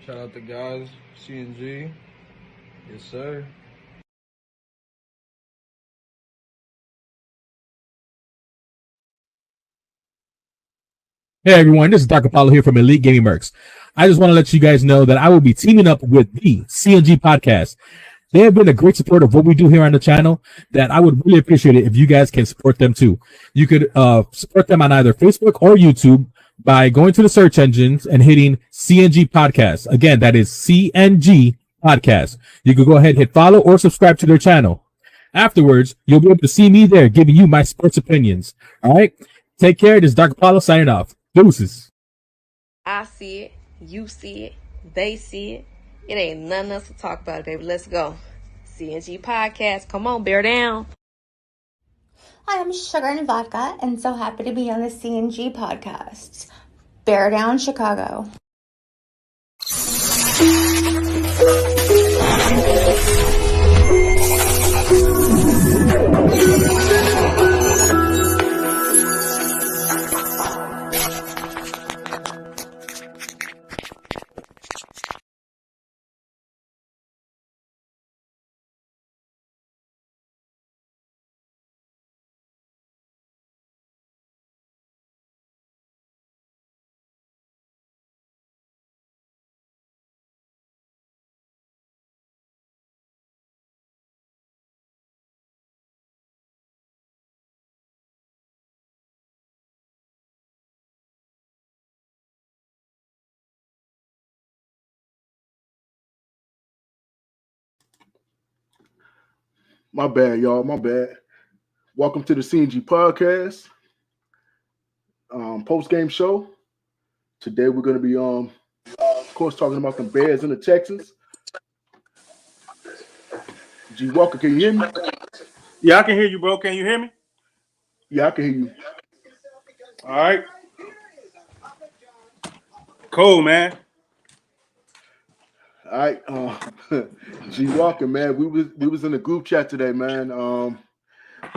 Shout out the guys, CNG. Yes, sir. Hey everyone, this is Dark Apollo here from Elite Gaming Mercs. I just want to let you guys know that I will be teaming up with the CNG Podcast. They have been a great support of what we do here on the channel. That I would really appreciate it if you guys can support them too. You could support them on either Facebook or YouTube by going to the search engines and hitting CNG Podcast. Again, that is CNG Podcast. You could go ahead and hit follow or subscribe to their channel. Afterwards, you'll be able to see me there giving you my sports opinions. All right? Take care. This is Dark Apollo signing off. Deuces. I see it, you see it, they see it. It ain't nothing else to talk about, baby. Let's go. CNG Podcast. Come on, bear down. Hi, I'm Sugar and Vodka, and so happy to be on the CNG Podcast. Bear down, Chicago. My bad, y'all. My bad. Welcome to the CNG Podcast post game show. Today we're going to be, of course, talking about the Bears and the Texans. G Walker, can you hear me? Yeah, I can hear you, bro. Can you hear me? Yeah, I can hear you. All right. Cool, man. All right, G Walker, man. We was in the group chat today, man.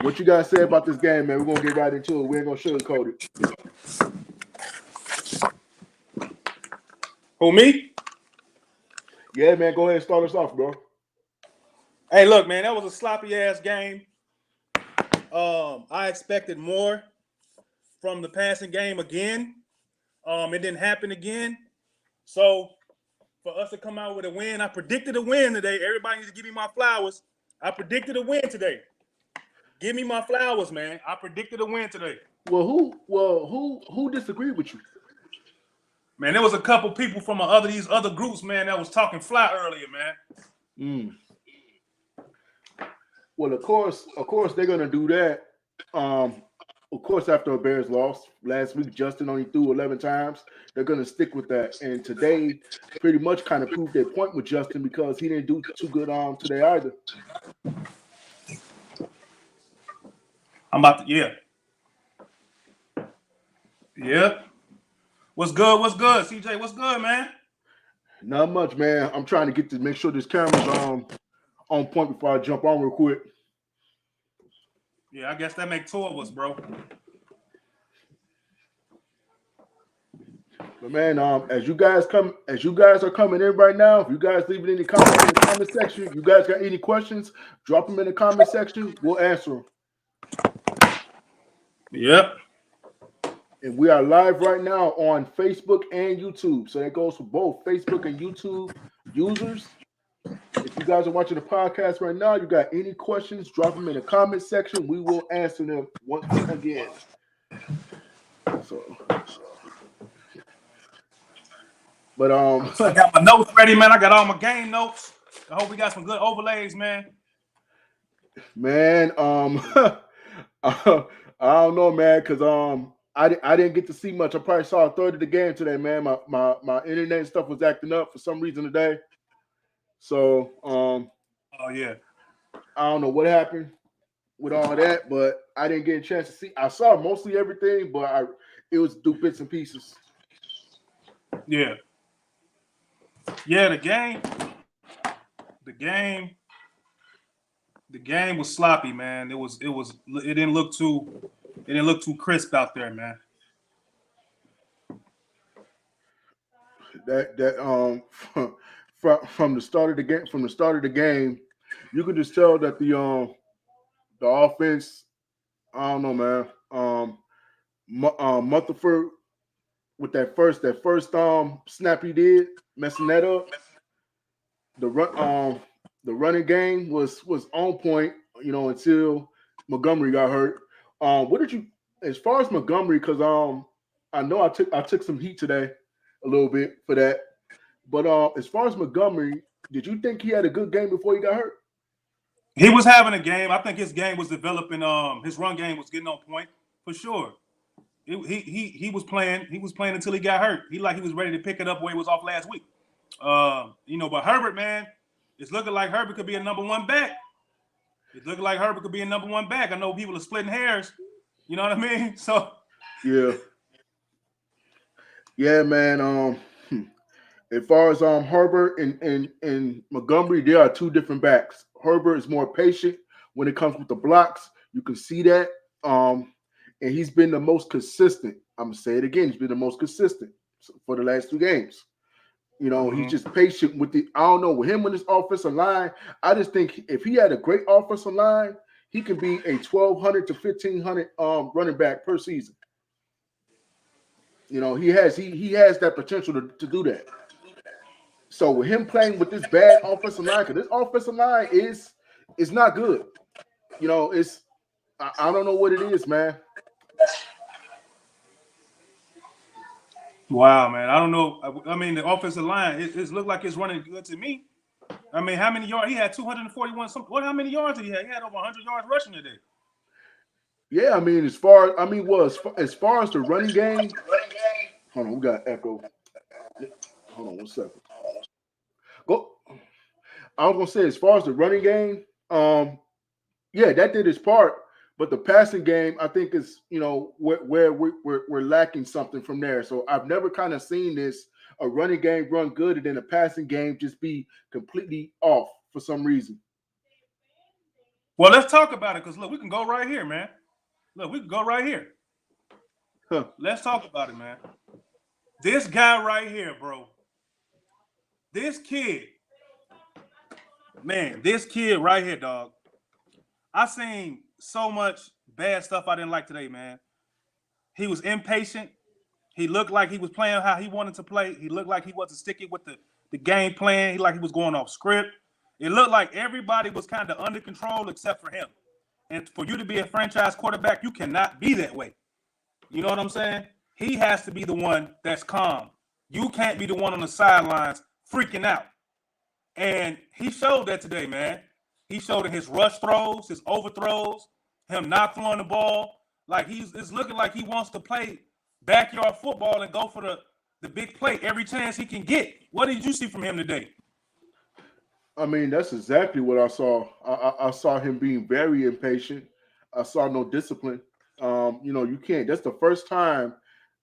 What you guys say about this game, man? We're gonna get right into it. We ain't gonna sugarcoat it. Who, me? Yeah, man. Go ahead and start us off, bro. Hey, look, man, that was a sloppy ass game. I expected more from the passing game again. It didn't happen again. So for us to come out with a win, I predicted a win today. Everybody needs to give me my flowers. I predicted a win today. Give me my flowers, man. I predicted a win today. Who disagreed with you? Man, there was a couple people from these other groups, man, that was talking fly earlier, man. Well, of course, they're gonna do that. Of course, after a Bears loss last week, Justin only threw 11 times. They're gonna stick with that, and today, pretty much, kind of proved their point with Justin because he didn't do too good today either. Yeah. What's good? CJ, what's good, man? Not much, man. I'm trying to make sure this camera's on point before I jump on real quick. Yeah, I guess that make two of us, bro. But man, as you guys are coming in right now, if you guys leave any comments in the comment section, you guys got any questions, drop them in the comment section. We'll answer them. Yep. And we are live right now on Facebook and YouTube. So that goes for both Facebook and YouTube users. If you guys are watching the podcast right now, you got any questions, drop them in the comment section. We will answer them once again. But I got my notes ready, man. I got all my game notes. I hope we got some good overlays, man. Man, I don't know, man, because I didn't get to see much. I probably saw a third of the game today, man. My internet and stuff was acting up for some reason today. So oh yeah. I don't know what happened with all that, but I didn't get a chance to see. I saw mostly everything, but it was through bits and pieces. Yeah. Yeah, the game was sloppy, man. It didn't look too crisp out there, man. that from the start of the game, you could just tell that the offense. I don't know, man. Rutherford with that first snap he did, messing that up. The running game was on point, until Montgomery got hurt. What did you as far as Montgomery? Because I know I took some heat today, a little bit for that. But as far as Montgomery, did you think he had a good game before he got hurt? He was having a game. I think his game was developing. His run game was getting on point for sure. He was playing. He was playing until he got hurt. He was ready to pick it up where he was off last week. But Herbert, man, it's looking like Herbert could be a number one back. It's looking like Herbert could be a number one back. I know people are splitting hairs. You know what I mean? So yeah, man. As far as Herbert and Montgomery, there are two different backs. Herbert is more patient when it comes with the blocks. You can see that. And he's been the most consistent. I'm gonna say it again. He's been the most consistent for the last 2 games. He's just patient with I don't know, with him and his offensive line. I just think if he had a great offensive line, he could be a 1,200 to 1,500 running back per season. He has that potential to do that. So with him playing with this bad offensive line, because this offensive line is not good. It's I don't know what it is, man. Wow, man. I don't know. I mean, the offensive line, it looked like it's running good to me. I mean, how many yards? He had 241. How many yards did he have? He had over 100 yards rushing today. Yeah, I mean, as far as the running game. Hold on, we got echo. Hold on 1 second. Go. I was gonna say, as far as the running game, yeah, that did its part. But the passing game, I think, is where we're lacking something from there. So I've never kind of seen a running game run good and then a passing game just be completely off for some reason. Well, let's talk about it because look, we can go right here, man. Look, we can go right here. Huh. Let's talk about it, man. This guy right here, bro. This kid right here, dog. I seen so much bad stuff I didn't like today, man. He was impatient. He looked like he was playing how he wanted to play. He looked like he wasn't sticking with the game plan. He was going off script. It looked like everybody was kind of under control except for him. And for you to be a franchise quarterback, you cannot be that way. You know what I'm saying? He has to be the one that's calm. You can't be the one on the sidelines freaking out. And he showed that today, man. He showed in his rush throws, his overthrows, him not throwing the ball. It's looking like he wants to play backyard football and go for the big play every chance he can get. What did you see from him today? I mean, that's exactly what I saw. I saw him being very impatient. I saw no discipline. You can't. That's the first time,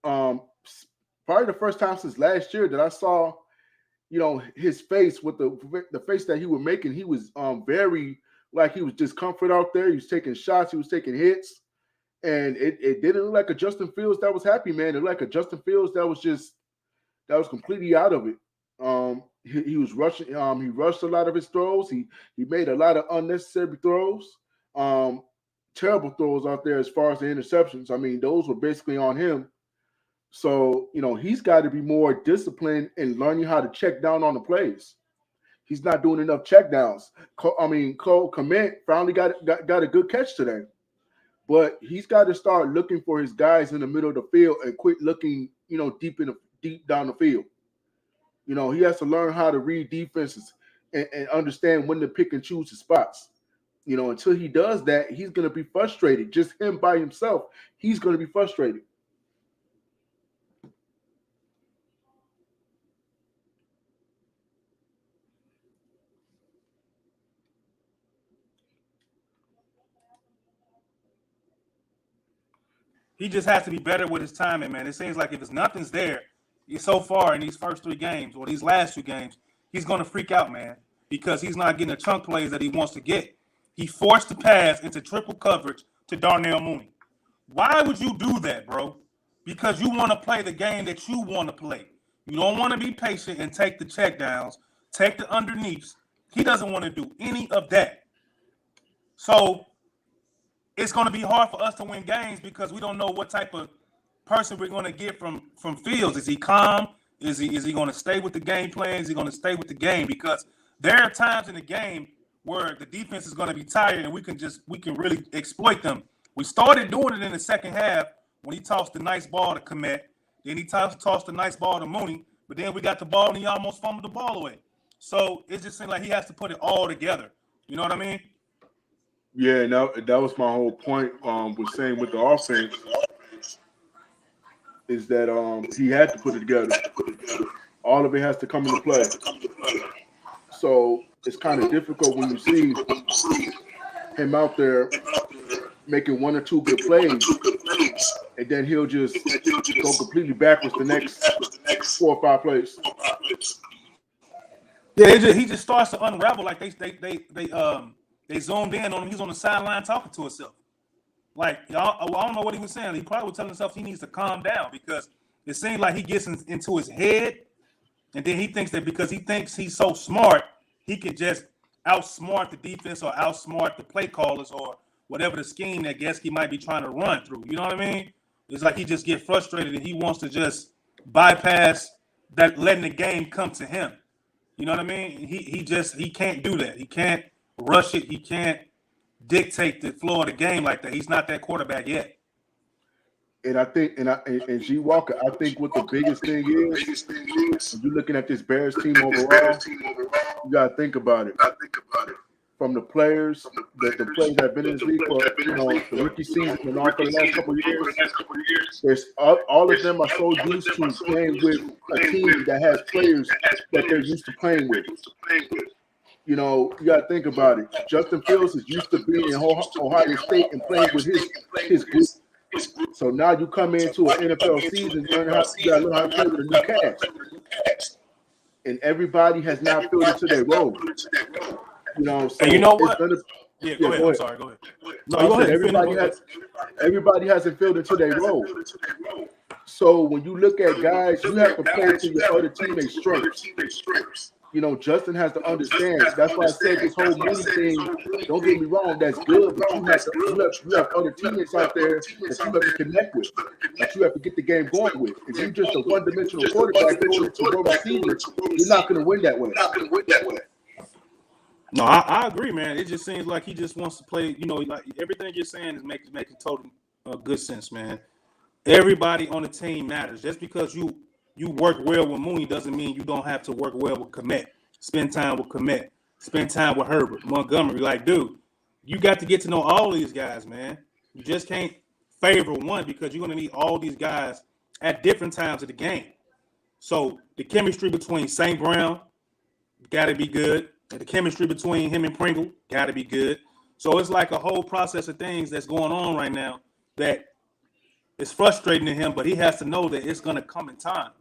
probably the first time since last year that I saw, his face with the face that he was making. He was very he was discomfort out there. He was taking shots. He was taking hits, and it didn't look like a Justin Fields that was happy, man. It looked like a Justin Fields that was completely out of it. He was rushing. He rushed a lot of his throws. He made a lot of unnecessary throws. Terrible throws out there as far as the interceptions. I mean, those were basically on him. So, he's got to be more disciplined in learning how to check down on the plays. He's not doing enough check downs. Cole Kmet finally got a good catch today. But he's got to start looking for his guys in the middle of the field and quit looking, deep down the field. He has to learn how to read defenses and understand when to pick and choose his spots. Until he does that, he's going to be frustrated. Just him by himself, he's going to be frustrated. He just has to be better with his timing, man. It seems like if nothing's there, so far in these first 3 games or these last 2 games, he's going to freak out, man, because he's not getting the chunk plays that he wants to get. He forced the pass into triple coverage to Darnell Mooney. Why would you do that, bro? Because you want to play the game that you want to play. You don't want to be patient and take the check downs, take the underneaths. He doesn't want to do any of that. So it's going to be hard for us to win games because we don't know what type of person we're going to get from Fields. Is he calm? Is he going to stay with the game plan? Is he going to stay with the game? Because there are times in the game where the defense is going to be tired and we can really exploit them. We started doing it in the second half when he tossed the nice ball to Kmet. Then he tossed the nice ball to Mooney. But then we got the ball and he almost fumbled the ball away. So it just seemed like he has to put it all together. You know what I mean? Yeah, that was my whole point. Was saying with the offense is that he had to put it together. All of it has to come into play. So it's kind of difficult when you see him out there making one or two good plays, and then he'll just go completely backwards the next 4 or 5 plays. Yeah, he just starts to unravel. Like they zoomed in on him. He's on the sideline talking to himself. Like, I don't know what he was saying. He probably was telling himself he needs to calm down because it seems like he gets into his head, and then he thinks that because he thinks he's so smart, he can just outsmart the defense or outsmart the play callers or whatever the scheme that Gesky might be trying to run through. You know what I mean? It's like he just gets frustrated and he wants to just bypass that, letting the game come to him. You know what I mean? He can't do that. He can't rush it. He can't dictate the flow of the game like that. He's not that quarterback yet. And I think, and G Walker, I think what the biggest thing is, when you're looking at this Bears team overall, you gotta think about it. From the players, the players that have been in this league for the rookie season and all for the last couple of years, there's all of them are so used to playing with a team that has players that they're used to playing with. You know, you got to think about it. Justin Fields is used to being in Ohio State and playing with his group. So now you come into an NFL season, you got to learn how to play with a new cast. And everybody has not filled into their role. You know, so and you know what? Go ahead. I'm sorry. Go ahead. No, go ahead. Everybody hasn't filled into their role. So when you look at guys, you have to play to your other teammates' strengths. You know, Justin has to understand. That's why I said this whole Mooney thing, don't get me wrong, that's good, but you have other teammates out there that you have to connect with, that you have to get the game going with. If you're just a one-dimensional quarterback going to run receivers, you're not going to win that way. No, I agree, man. It just seems like he just wants to play. You know, like everything you're saying is making total good sense, man. Everybody on the team matters. Just because you work well with Mooney doesn't mean you don't have to work well with Kmet. Spend time with Kmet. Spend time with Herbert, Montgomery. Like, dude, you got to get to know all these guys, man. You just can't favor one because you're going to need all these guys at different times of the game. So the chemistry between St. Brown got to be good. And the chemistry between him and Pringle got to be good. So it's like a whole process of things that's going on right now that is frustrating to him, but he has to know that it's going to come in time.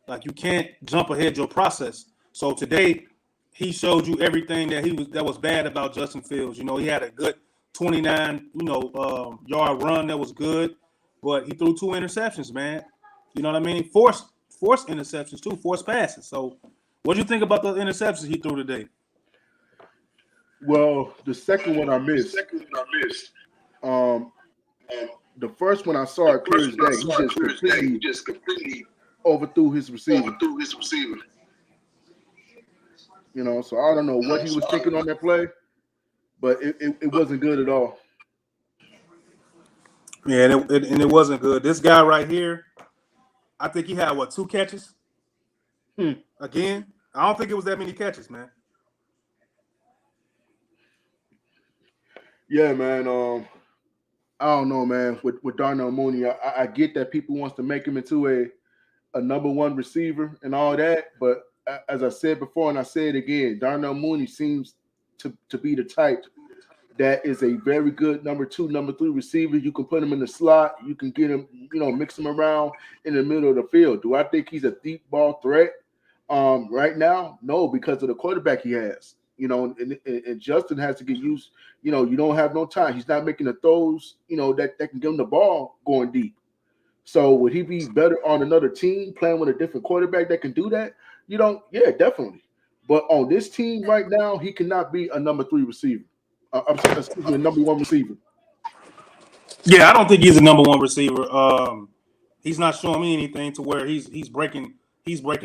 Like, you can't jump ahead your process. So today he showed you everything that was bad about Justin Fields. You know, he had a good 29, yard run that was good, but he threw 2 interceptions, man. You know what I mean? Forced interceptions too, forced passes. So what do you think about the interceptions he threw today? Well, the second one I missed. The first one I saw it clear as day. He just completely overthrew his receiver. You know, so I don't know what he was thinking on that play, but it wasn't good at all. Yeah, and it wasn't good. This guy right here, I think he had 2 catches? Again, I don't think it was that many catches, man. Yeah, man. I don't know, man. With Darnell Mooney, I get that people wants to make him into a number 1 receiver and all that, but as I said before, and I say it again, Darnell Mooney seems to be the type that is a very good number 2, number 3 receiver. You can put him in the slot. You can get him, mix him around in the middle of the field. Do I think he's a deep ball threat right now? No, because of the quarterback he has. And Justin has to get used. You don't have no time. He's not making the throws, that can give him the ball going deep. So would he be better on another team playing with a different quarterback that can do that? Yeah, definitely. But on this team right now, he cannot be a number 3 receiver. Excuse me, a number 1 receiver. Yeah, I don't think he's a number 1 receiver. He's not showing me anything to where he's breaking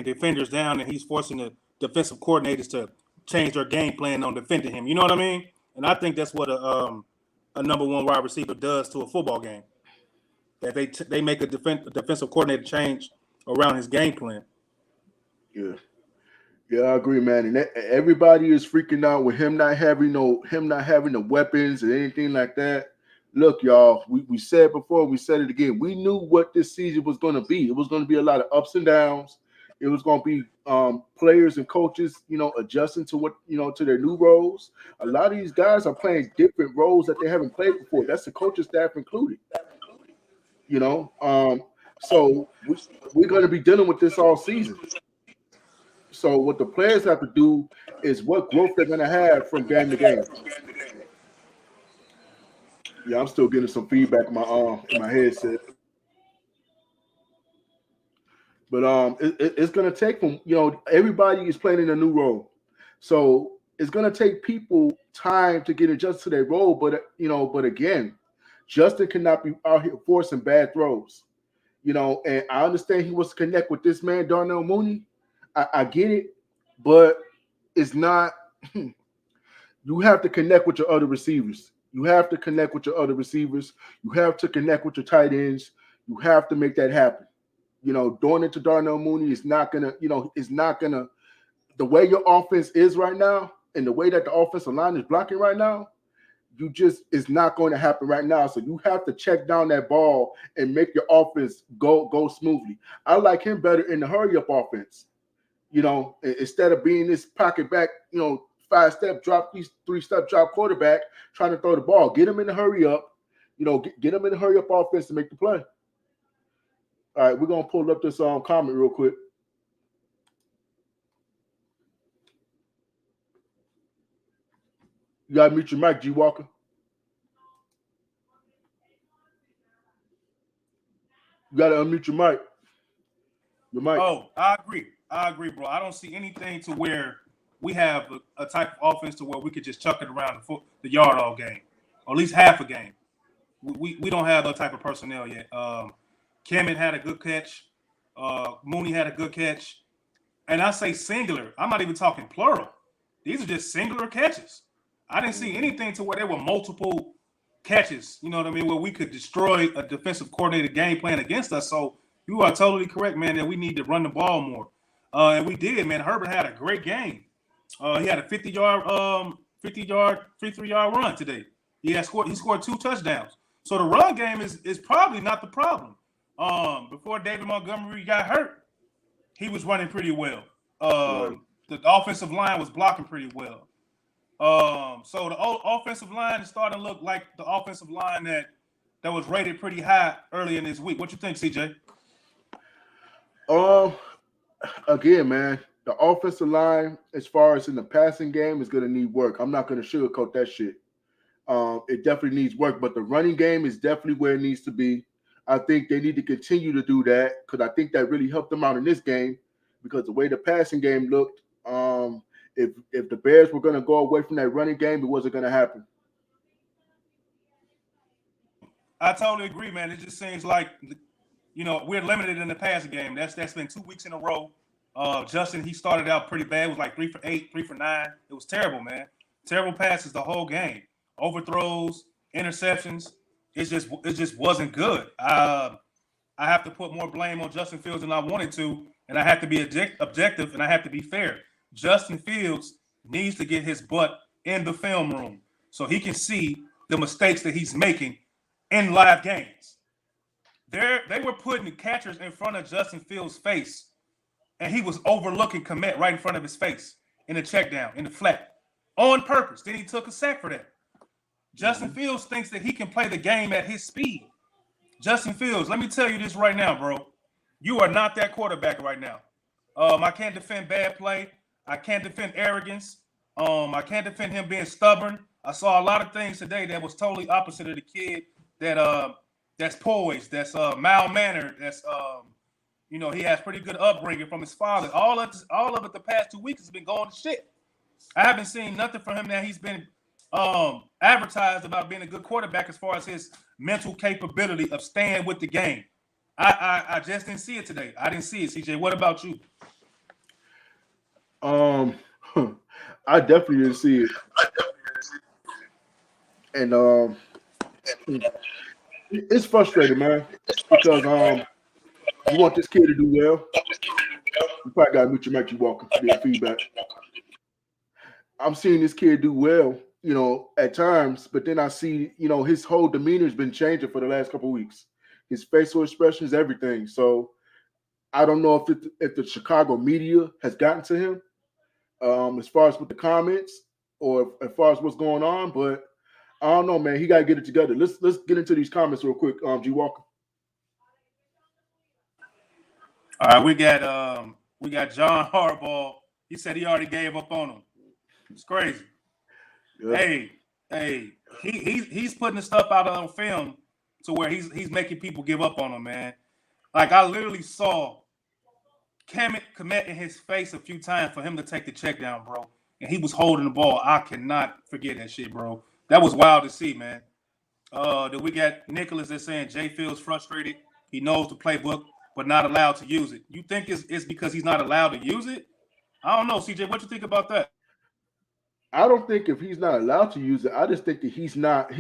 defenders down and he's forcing the defensive coordinators to change their game plan on defending him. You know what I mean? And I think that's what a number 1 wide receiver does to a football game. That they make a defensive coordinator change around his game plan. Yeah, I agree, man. And everybody is freaking out with him not having the weapons and anything like that. Look, y'all, we said before, we said it again. We knew what this season was going to be. It was going to be a lot of ups and downs. It was going to be players and coaches, adjusting to what, to their new roles. A lot of these guys are playing different roles that they haven't played before. That's the coaching staff included. So we're going to be dealing with this all season. So what the players have to do is what growth they're going to have from game to game. Yeah, I'm still getting some feedback in my headset. But it's going to take from, everybody is playing in a new role. So it's going to take people time to get adjusted to their role. But again, Justin cannot be out here forcing bad throws. And I understand he wants to connect with this man, Darnell Mooney. I get it, but it's not. You have to connect with your other receivers. You have to connect with your other receivers. You have to connect with your tight ends. You have to make that happen. Doing it to Darnell Mooney is not gonna. It's not gonna. The way your offense is right now, and the way that the offensive line is blocking right now, it's not going to happen right now. So you have to check down that ball and make your offense go smoothly. I like him better in the hurry up offense. Instead of being this pocket back, 5-step drop, 3-step drop quarterback trying to throw the ball. Get him in the hurry up, get him in the hurry up offense to make the play. All right, we're gonna pull up this comment real quick. You gotta mute your mic, G Walker. You gotta unmute your mic. Your mic. Oh, I agree, bro. I don't see anything to where we have a type of offense to where we could just chuck it around the yard all game, or at least half a game. We don't have that type of personnel yet. Kemet had a good catch. Mooney had a good catch. And I say singular. I'm not even talking plural. These are just singular catches. I didn't see anything to where there were multiple catches, you know what I mean, where we could destroy a defensive coordinated game plan against us. So you are totally correct, man, that we need to run the ball more. And we did, man. Herbert had a great game. He had a 50-yard, 53-yard run today. He scored 2 touchdowns. So the run game is probably not the problem. Before David Montgomery got hurt, he was running pretty well. The offensive line was blocking pretty well. So the offensive line is starting to look like the offensive line that was rated pretty high early in this week. What you think, CJ? Again, man, the offensive line, as far as in the passing game, is going to need work. I'm not going to sugarcoat that shit. It definitely needs work, but the running game is definitely where it needs to be. I think they need to continue to do that because I think that really helped them out in this game because the way the passing game looked, if the Bears were going to go away from that running game, it wasn't going to happen. I totally agree, man. It just seems like, we're limited in the passing game. That's been 2 weeks in a row. Justin, he started out pretty bad. It was like 3 for 8, 3 for 9. It was terrible, man. Terrible passes the whole game. Overthrows, interceptions. It just wasn't good. I have to put more blame on Justin Fields than I wanted to, and I have to be objective and I have to be fair. Justin Fields needs to get his butt in the film room so he can see the mistakes that he's making in live games. They were putting catchers in front of Justin Fields' face, and he was overlooking Komet right in front of his face in the check down, in the flat, on purpose. Then he took a sack for that. Justin Fields thinks that he can play the game at his speed. Justin Fields, let me tell you this right now, bro. You are not that quarterback right now. I can't defend bad play. I can't defend arrogance. I can't defend him being stubborn. I saw a lot of things today that was totally opposite of the kid that that's poised, that's mild-mannered, that's you know, he has pretty good upbringing from his father. All of it the past 2 weeks has been going to shit. I haven't seen nothing from him that he's been advertised about being a good quarterback as far as his mental capability of staying with the game. I just didn't see it today. I didn't see it, CJ. What about you? I definitely didn't see it. And it's frustrating, man, because you want this kid to do well. You probably got to mute your mic. You walking to get feedback. I'm seeing this kid do well, you know, at times, but then I see, you know, his whole demeanor has been changing for the last couple of weeks. His facial expressions, everything. So I don't know if the Chicago media has gotten to him as far as with the comments or as far as what's going on, but I don't know, man. He got to get it together. Let's get into these comments real quick. G Walker. All right, we got John Harbaugh. He said he already gave up on him. It's crazy. Yeah. Hey, he's putting the stuff out on film to where he's making people give up on him, man. Like I literally saw Komet in his face a few times for him to take the check down, bro. And he was holding the ball. I cannot forget that shit, bro. That was wild to see, man. Then we got Nicholas that's saying Jay feels frustrated. He knows the playbook, but not allowed to use it. You think it's because he's not allowed to use it? I don't know, CJ. What you think about that? I don't think if he's not allowed to use it, I just think that he's not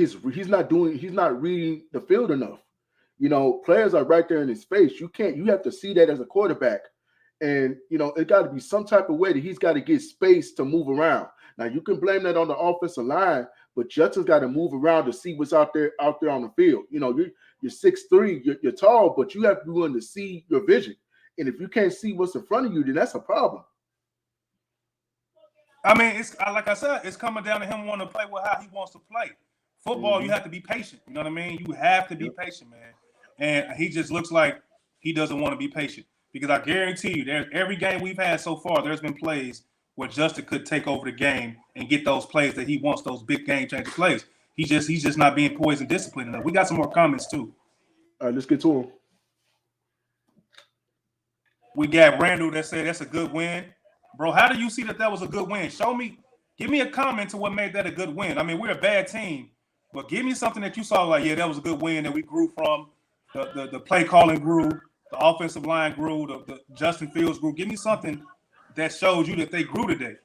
reading the field enough. You know, players are right there in his face. You have to see that as a quarterback. And, you know, it got to be some type of way that he's got to get space to move around. Now, you can blame that on the offensive line, but Judson's got to move around to see what's out there on the field. You know, you're 6'3", you're tall, but you have to be willing to see your vision. And if you can't see what's in front of you, then that's a problem. I mean, it's like I said, it's coming down to him wanting to play with how he wants to play. Football, you have to be patient. You know what I mean? You have to be patient, man. And he just looks like he doesn't want to be patient. Because I guarantee you, every game we've had so far, there's been plays where Justin could take over the game and get those plays that he wants, those big game-changing plays. He's just not being poised and disciplined enough. We got some more comments, too. All right, let's get to him. We got Randall that said that's a good win. Bro, how do you see that was a good win? Give me a comment to what made that a good win. I mean, we're a bad team, but give me something that you saw like, yeah, that was a good win that we grew from. The play calling grew, the offensive line grew, the Justin Fields grew. Give me something that shows you that they grew today.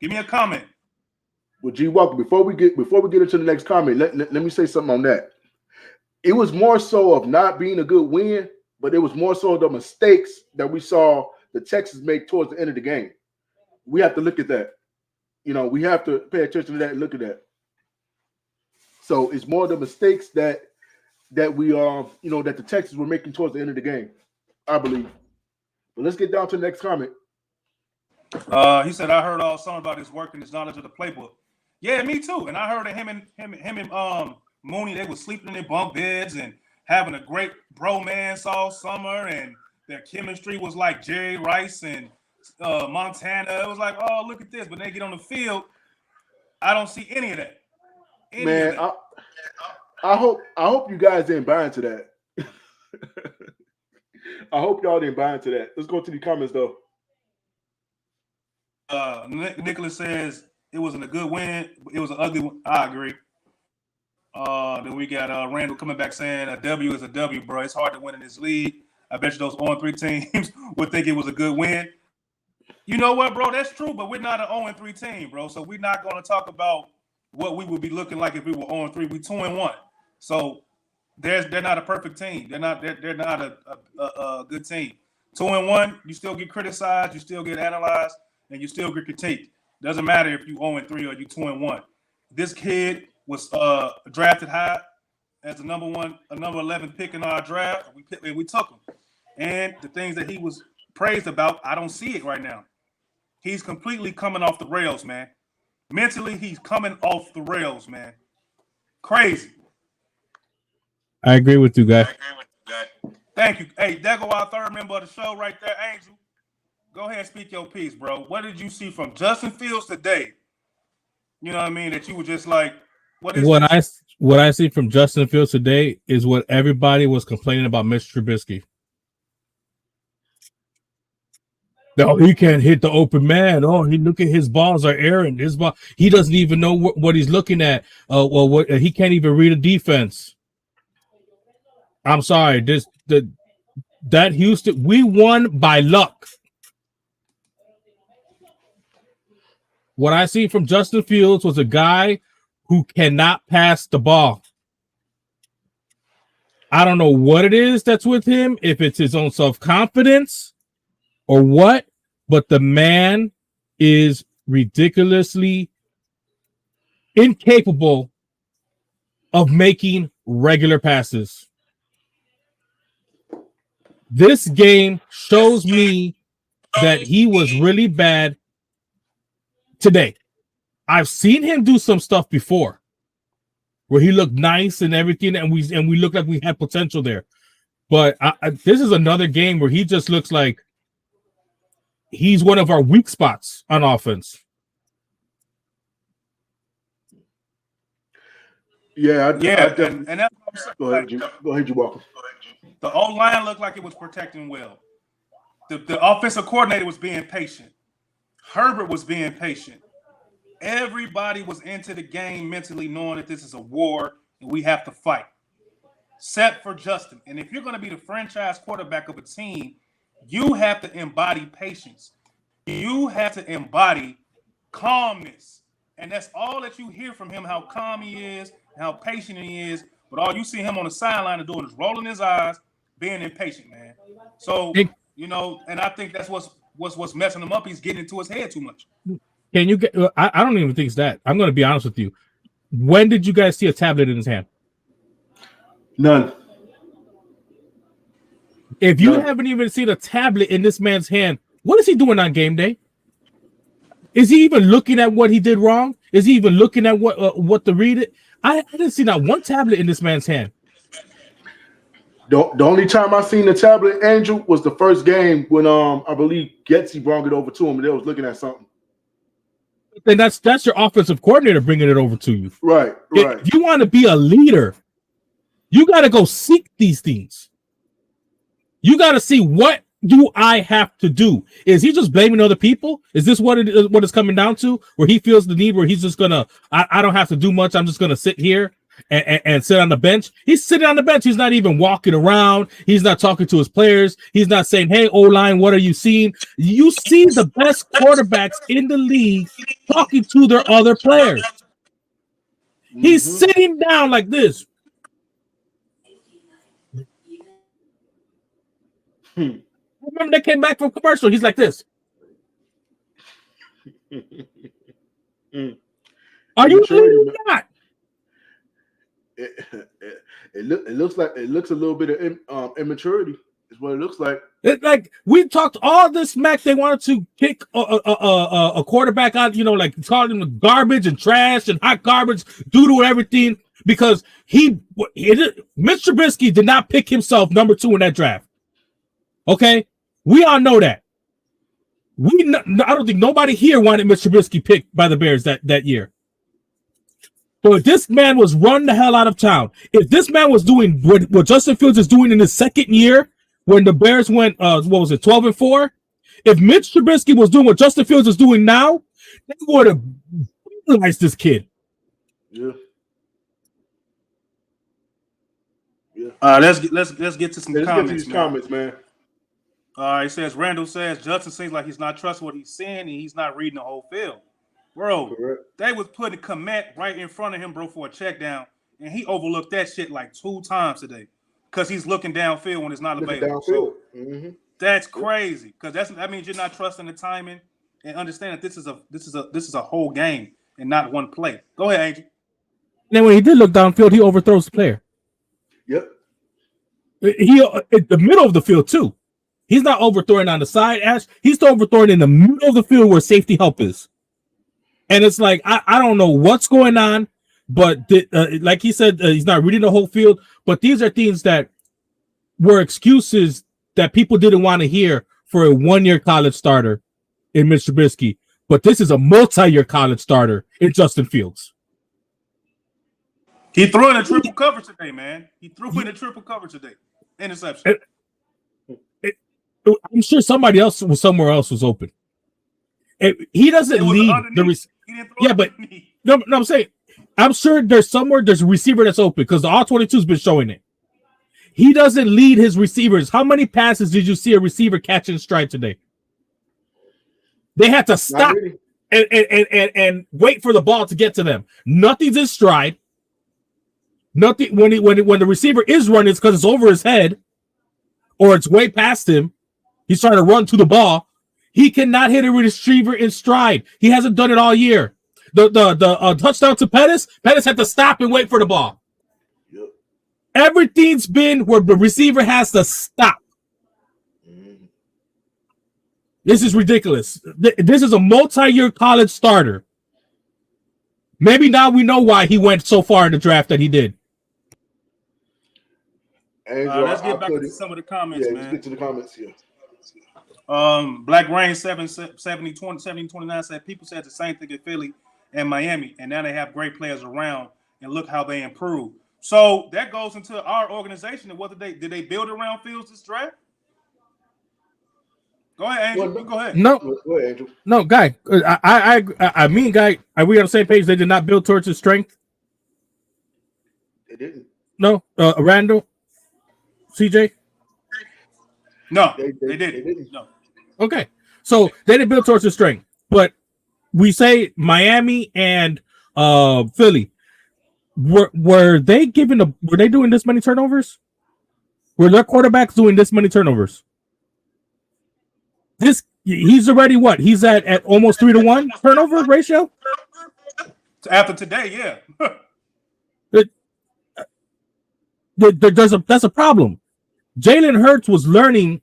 Give me a comment. Well, G Walker, before we get into the next comment, let me say something on that. It was more so of not being a good win, but it was more so the mistakes that we saw the Texans make towards the end of the game. We have to look at that. You know, we have to pay attention to that and look at that. So it's more the mistakes that we that the Texans were making towards the end of the game, I believe. But let's get down to the next comment. He said, I heard all summer about his work and his knowledge of the playbook. Yeah, me too. And I heard that him and Mooney, they were sleeping in their bunk beds and having a great bromance all summer, and their chemistry was like Jerry Rice and Montana. It was like, oh, look at this. But they get on the field, I don't see any of that. I hope you guys didn't buy into that. I hope y'all didn't buy into that. Let's go to the comments though. Nicholas says it wasn't a good win. It was an ugly one. I agree. Then we got Randall coming back saying a W is a W, bro. It's hard to win in this league. I bet you those 0-3 teams would think it was a good win. You know what, bro? That's true, but we're not an 0-3 team, bro. So we're not going to talk about what we would be looking like if we were 0-3. We're 2-1. So they're not a perfect team. They're not a good team. 2-1, you still get criticized, you still get analyzed, and you still get critiqued. Doesn't matter if you 0-3 or you 2-1. This kid was drafted high as a number 11 pick in our draft. We took him, and the things that he was praised about, I don't see it right now. He's completely coming off the rails, man. Mentally, he's coming off the rails, man. Crazy. I agree with you, guys. Thank you. Hey, there go our third member of the show right there, Angel. Go ahead and speak your piece, bro. What did you see from Justin Fields today? You know what I mean? That you were just like, what What I see from Justin Fields today is what everybody was complaining about Mr. Trubisky. No, he can't hit the open man. Oh, he look at his balls are errant. His ball, he doesn't even know what he's looking at. He can't even read a defense. I'm sorry. That Houston, we won by luck. What I see from Justin Fields was a guy who cannot pass the ball. I don't know what it is that's with him, if it's his own self-confidence or what, but the man is ridiculously incapable of making regular passes. This game shows me that he was really bad today. I've seen him do some stuff before where he looked nice and everything, and we looked like we had potential there. But this is another game where he just looks like he's one of our weak spots on offense. Yeah, and that's what I'm saying. Go ahead, you Walker. The O-line looked like it was protecting well. The offensive coordinator was being patient. Herbert was being patient. Everybody was into the game mentally knowing that this is a war and we have to fight. Except for Justin. And if you're going to be the franchise quarterback of a team, you have to embody patience. You have to embody calmness. And that's all that you hear from him, how calm he is, how patient he is. But all you see him on the sideline doing is rolling his eyes, being impatient, man. So, and I think that's what's messing him up. He's getting into his head too much. Can you get? I don't even think it's that. I'm going to be honest with you. When did you guys see a tablet in his hand? None. If you haven't even seen a tablet in this man's hand, what is he doing on game day? Is he even looking at what he did wrong? Is he even looking at what to read it? I didn't see not one tablet in this man's hand. The only time I seen the tablet, Angel, was the first game when I believe Getsy brought it over to him and they was looking at something. Then that's your offensive coordinator bringing it over to you. Right. If you want to be a leader, you got to go seek these things. You got to see, what do I have to do? Is he just blaming other people? Is this what it's coming down to? Where he feels the need, where he's just gonna, I don't have to do much. I'm just gonna sit here and sit on the bench. He's sitting on the bench. He's not even walking around. He's not talking to his players. He's not saying, "Hey, O-line, what are you seeing?" You see the best quarterbacks in the league talking to their other players. He's sitting down like this. Remember they came back from commercial. He's like this. Are you really not? It looks a little bit of immaturity. Is what it looks like. It's like we talked all this smack. They wanted to kick a quarterback out, like calling him garbage and trash and hot garbage, doodle everything, because Mitch Trubisky did not pick himself number 2 in that draft. Okay, we all know that. I don't think nobody here wanted Mitch Trubisky picked by the Bears that year. So if this man was run the hell out of town, if this man was doing what Justin Fields is doing in his second year, when the Bears went, 12-4, if Mitch Trubisky was doing what Justin Fields is doing now, they would have penalized this kid. Yeah. Let's get to some comments. Get to these comments, man. It says Randall says Justin seems like he's not trusting what he's saying and he's not reading the whole field. Bro, they was putting Komet right in front of him, bro, for a check down, and he overlooked that shit like 2 times today because he's looking downfield when it's not available. So that's crazy, because that means you're not trusting the timing and understand that this is a whole game and not one play. Go ahead, Angel. Then when he did look downfield, he overthrows the player. Yep. He in the middle of the field too. He's not overthrowing on the side, Ash. He's overthrowing in the middle of the field where safety help is. And it's like, I don't know what's going on, but like he said, he's not reading the whole field. But these are things that were excuses that people didn't want to hear for a 1-year college starter in Mitch Trubisky. But this is a multi-year college starter in Justin Fields. He threw in a triple cover today, man. He threw in a triple cover today. Interception. I'm sure somebody else was somewhere else was open. He doesn't lead the yeah, but no, I'm saying I'm sure there's a receiver that's open because the all-22's been showing it. He doesn't lead his receivers. How many passes did you see a receiver catch in stride today? They had to stop and wait for the ball to get to them. Nothing's in stride. Nothing when the receiver is running, it's because it's over his head or it's way past him. He's trying to run to the ball. He cannot hit a receiver in stride. He hasn't done it all year. The touchdown to Pettis had to stop and wait for the ball. Yep. Everything's been where the receiver has to stop. Mm-hmm. This is ridiculous. This is a multi-year college starter. Maybe now we know why he went so far in the draft that he did. Angel, let's get back to some of the comments, man. Let's get to the comments here. Black Rain 7029 said people said the same thing in Philly and Miami, and now they have great players around, and look how they improve. So that goes into our organization. And what did they build around Fields this draft? Go ahead, Angel. Well, go ahead. No, go ahead, Angel. No, Guy. I mean, Guy. Are we on the same page? They did not build towards his strength. They didn't. No, Randall, CJ. No, they didn't. No. Okay, so they didn't build towards his strength, but we say Miami and Philly. Were they doing this many turnovers? Were their quarterbacks doing this many turnovers? He's already what? He's at almost 3-1 turnover ratio. After today, yeah. That's a problem. Jalen Hurts was learning.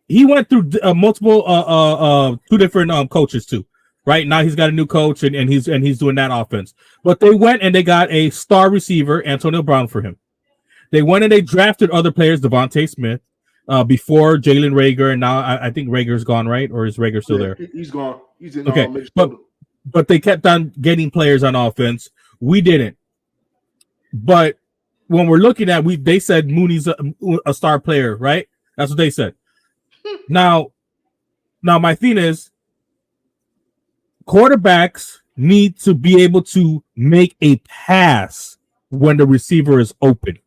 He went through multiple two different coaches too. Right now he's got a new coach and he's doing that offense. But they went and they got a star receiver, Antonio Brown, for him. They went and they drafted other players, Devontae Smith, before Jalen Reagor, and now I think Rager's gone, right? Or is Reagor still there? He's gone. He's in okay. But they kept on getting players on offense. We didn't. But when we're looking at, they said Mooney's a star player, right? That's what they said. Now my thing is, quarterbacks need to be able to make a pass when the receiver is open.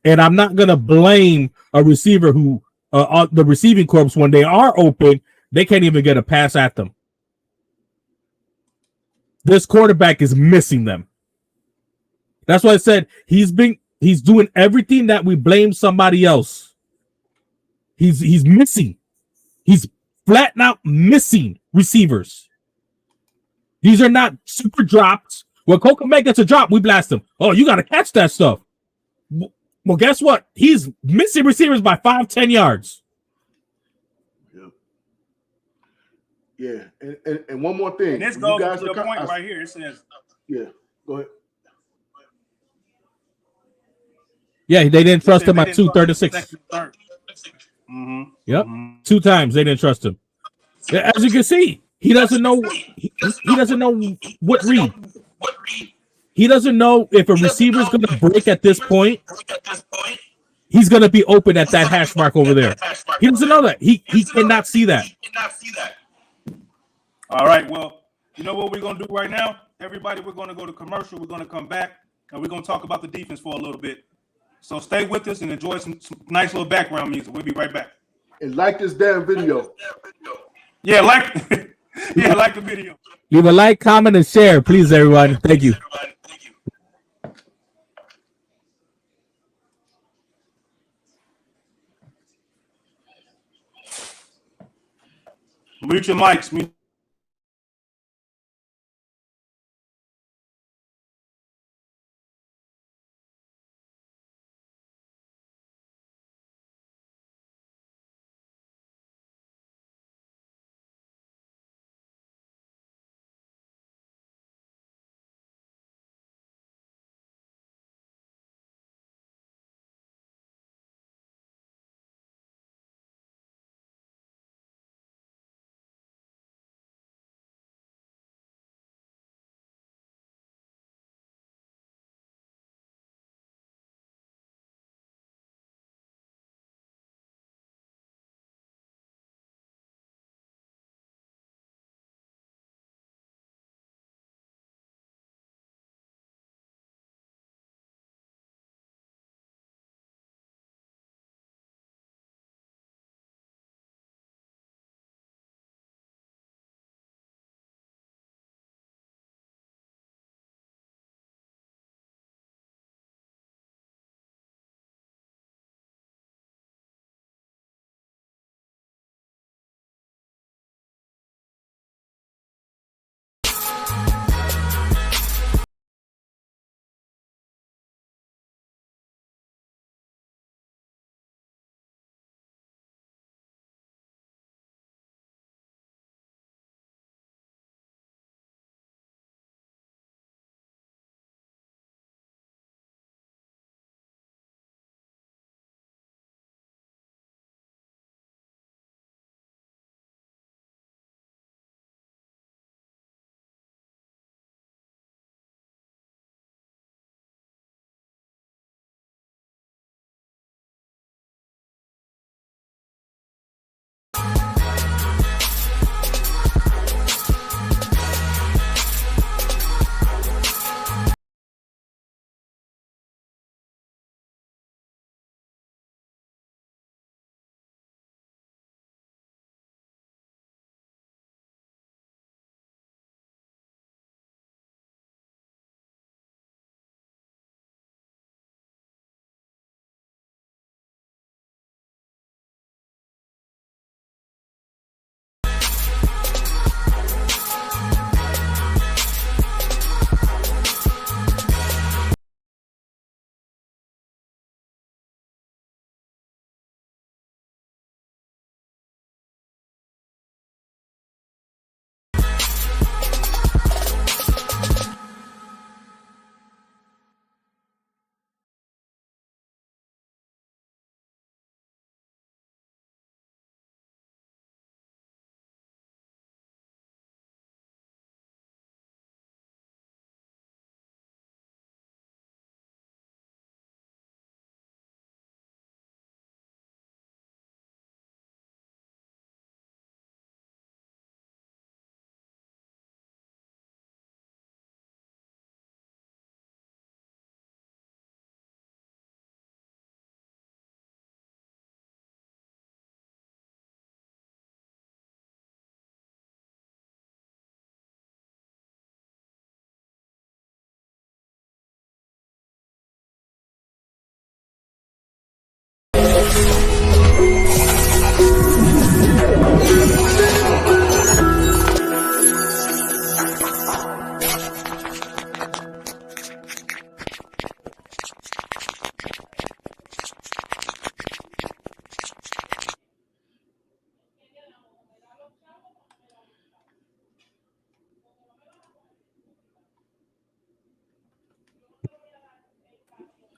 And I'm not going to blame a receiver who, the receiving corps, when they are open, they can't even get a pass at them. This quarterback is missing them. That's why I said he's doing everything that we blame somebody else. He's missing. He's flat out missing receivers. These are not super drops. When Kokomek gets a drop, we blast him. Oh, you got to catch that stuff. Well, guess what? He's missing receivers by 5-10 yards. Yeah. And one more thing. And this goes to the point right here. It says, yeah, go ahead. Yeah, they didn't trust him at 2, 3rd, and 6. Mm-hmm. Yep. Mm-hmm. 2 times they didn't trust him. As you can see, he doesn't know. He doesn't know what read. He doesn't know if a receiver is going to break at this point. He's going to be open at that hash mark over there. He doesn't know that. He cannot see that. All right. Well, you know what we're going to do right now? Everybody, we're going to go to commercial. We're going to come back, and we're going to talk about the defense for a little bit. So stay with us and enjoy some nice little background music. We'll be right back. And like this damn video. Yeah, like the video. Leave a like, comment, and share, please, everyone. Thank you. Mute your mics.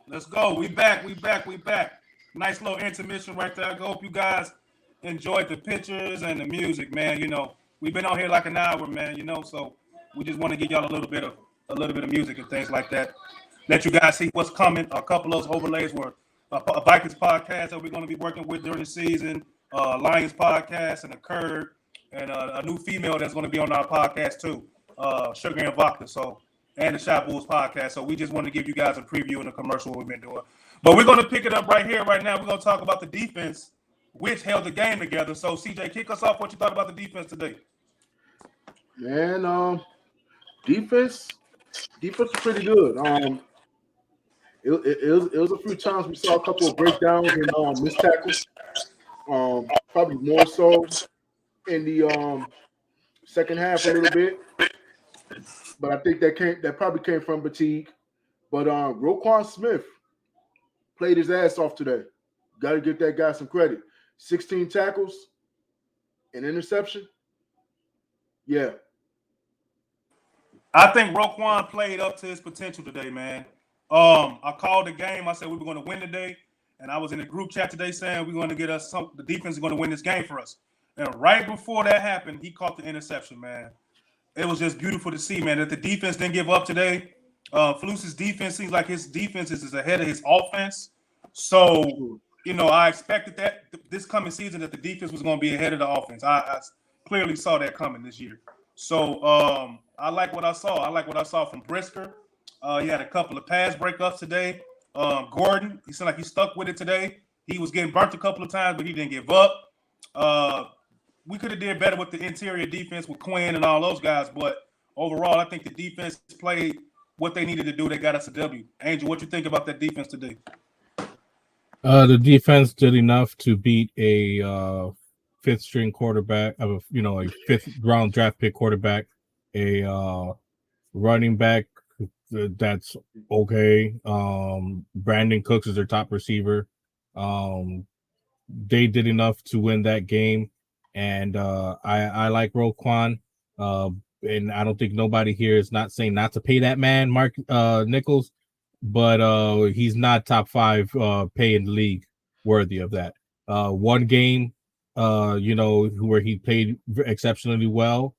Let's go. We back. Nice little intermission right there. I hope you guys enjoyed the pictures and the music, man. You know, we've been on here like an hour, man. You know, so we just want to give y'all a little bit of music and things like that. Let you guys see what's coming. A couple of those overlays were a Vikings podcast that we're going to be working with during the season, Lions podcast, and a Curd, and a new female that's going to be on our podcast too, Sugar and Vodka. So. And the Shop Bulls podcast. So we just want to give you guys a preview and a commercial what we've been doing. But we're going to pick it up right here, right now. We're going to talk about the defense, which held the game together. So, CJ, kick us off what you thought about the defense today. Man, defense was pretty good. It was a few times we saw a couple of breakdowns and missed tackles. Probably more so in the second half a little bit. But I think that probably came from fatigue. But Roquan Smith played his ass off today. Got to give that guy some credit. 16 tackles, an interception. Yeah. I think Roquan played up to his potential today, man. I called the game. I said we were going to win today. And I was in the group chat today saying we're going to get us the defense is going to win this game for us. And right before that happened, he caught the interception, man. It was just beautiful to see, man, that the defense didn't give up today. Flus's defense seems like his defense is ahead of his offense. So, you know, I expected that this coming season that the defense was going to be ahead of the offense. I clearly saw that coming this year. So I like what I saw. I like what I saw from Brisker. He had a couple of pass breakups today. Gordon, he seemed like he stuck with it today. He was getting burnt a couple of times, but he didn't give up. We could have did better with the interior defense with Quinn and all those guys, but overall, I think the defense played what they needed to do. They got us a W. Angel, what you think about that defense today? The defense did enough to beat a fifth-string quarterback, a fifth-round draft pick quarterback, a running back that's okay. Brandon Cooks is their top receiver. They did enough to win that game. And I like Roquan, and I don't think nobody here is not saying not to pay that man, Mark Nichols, but he's not top 5 pay in the league worthy of that. One game, where he played exceptionally well.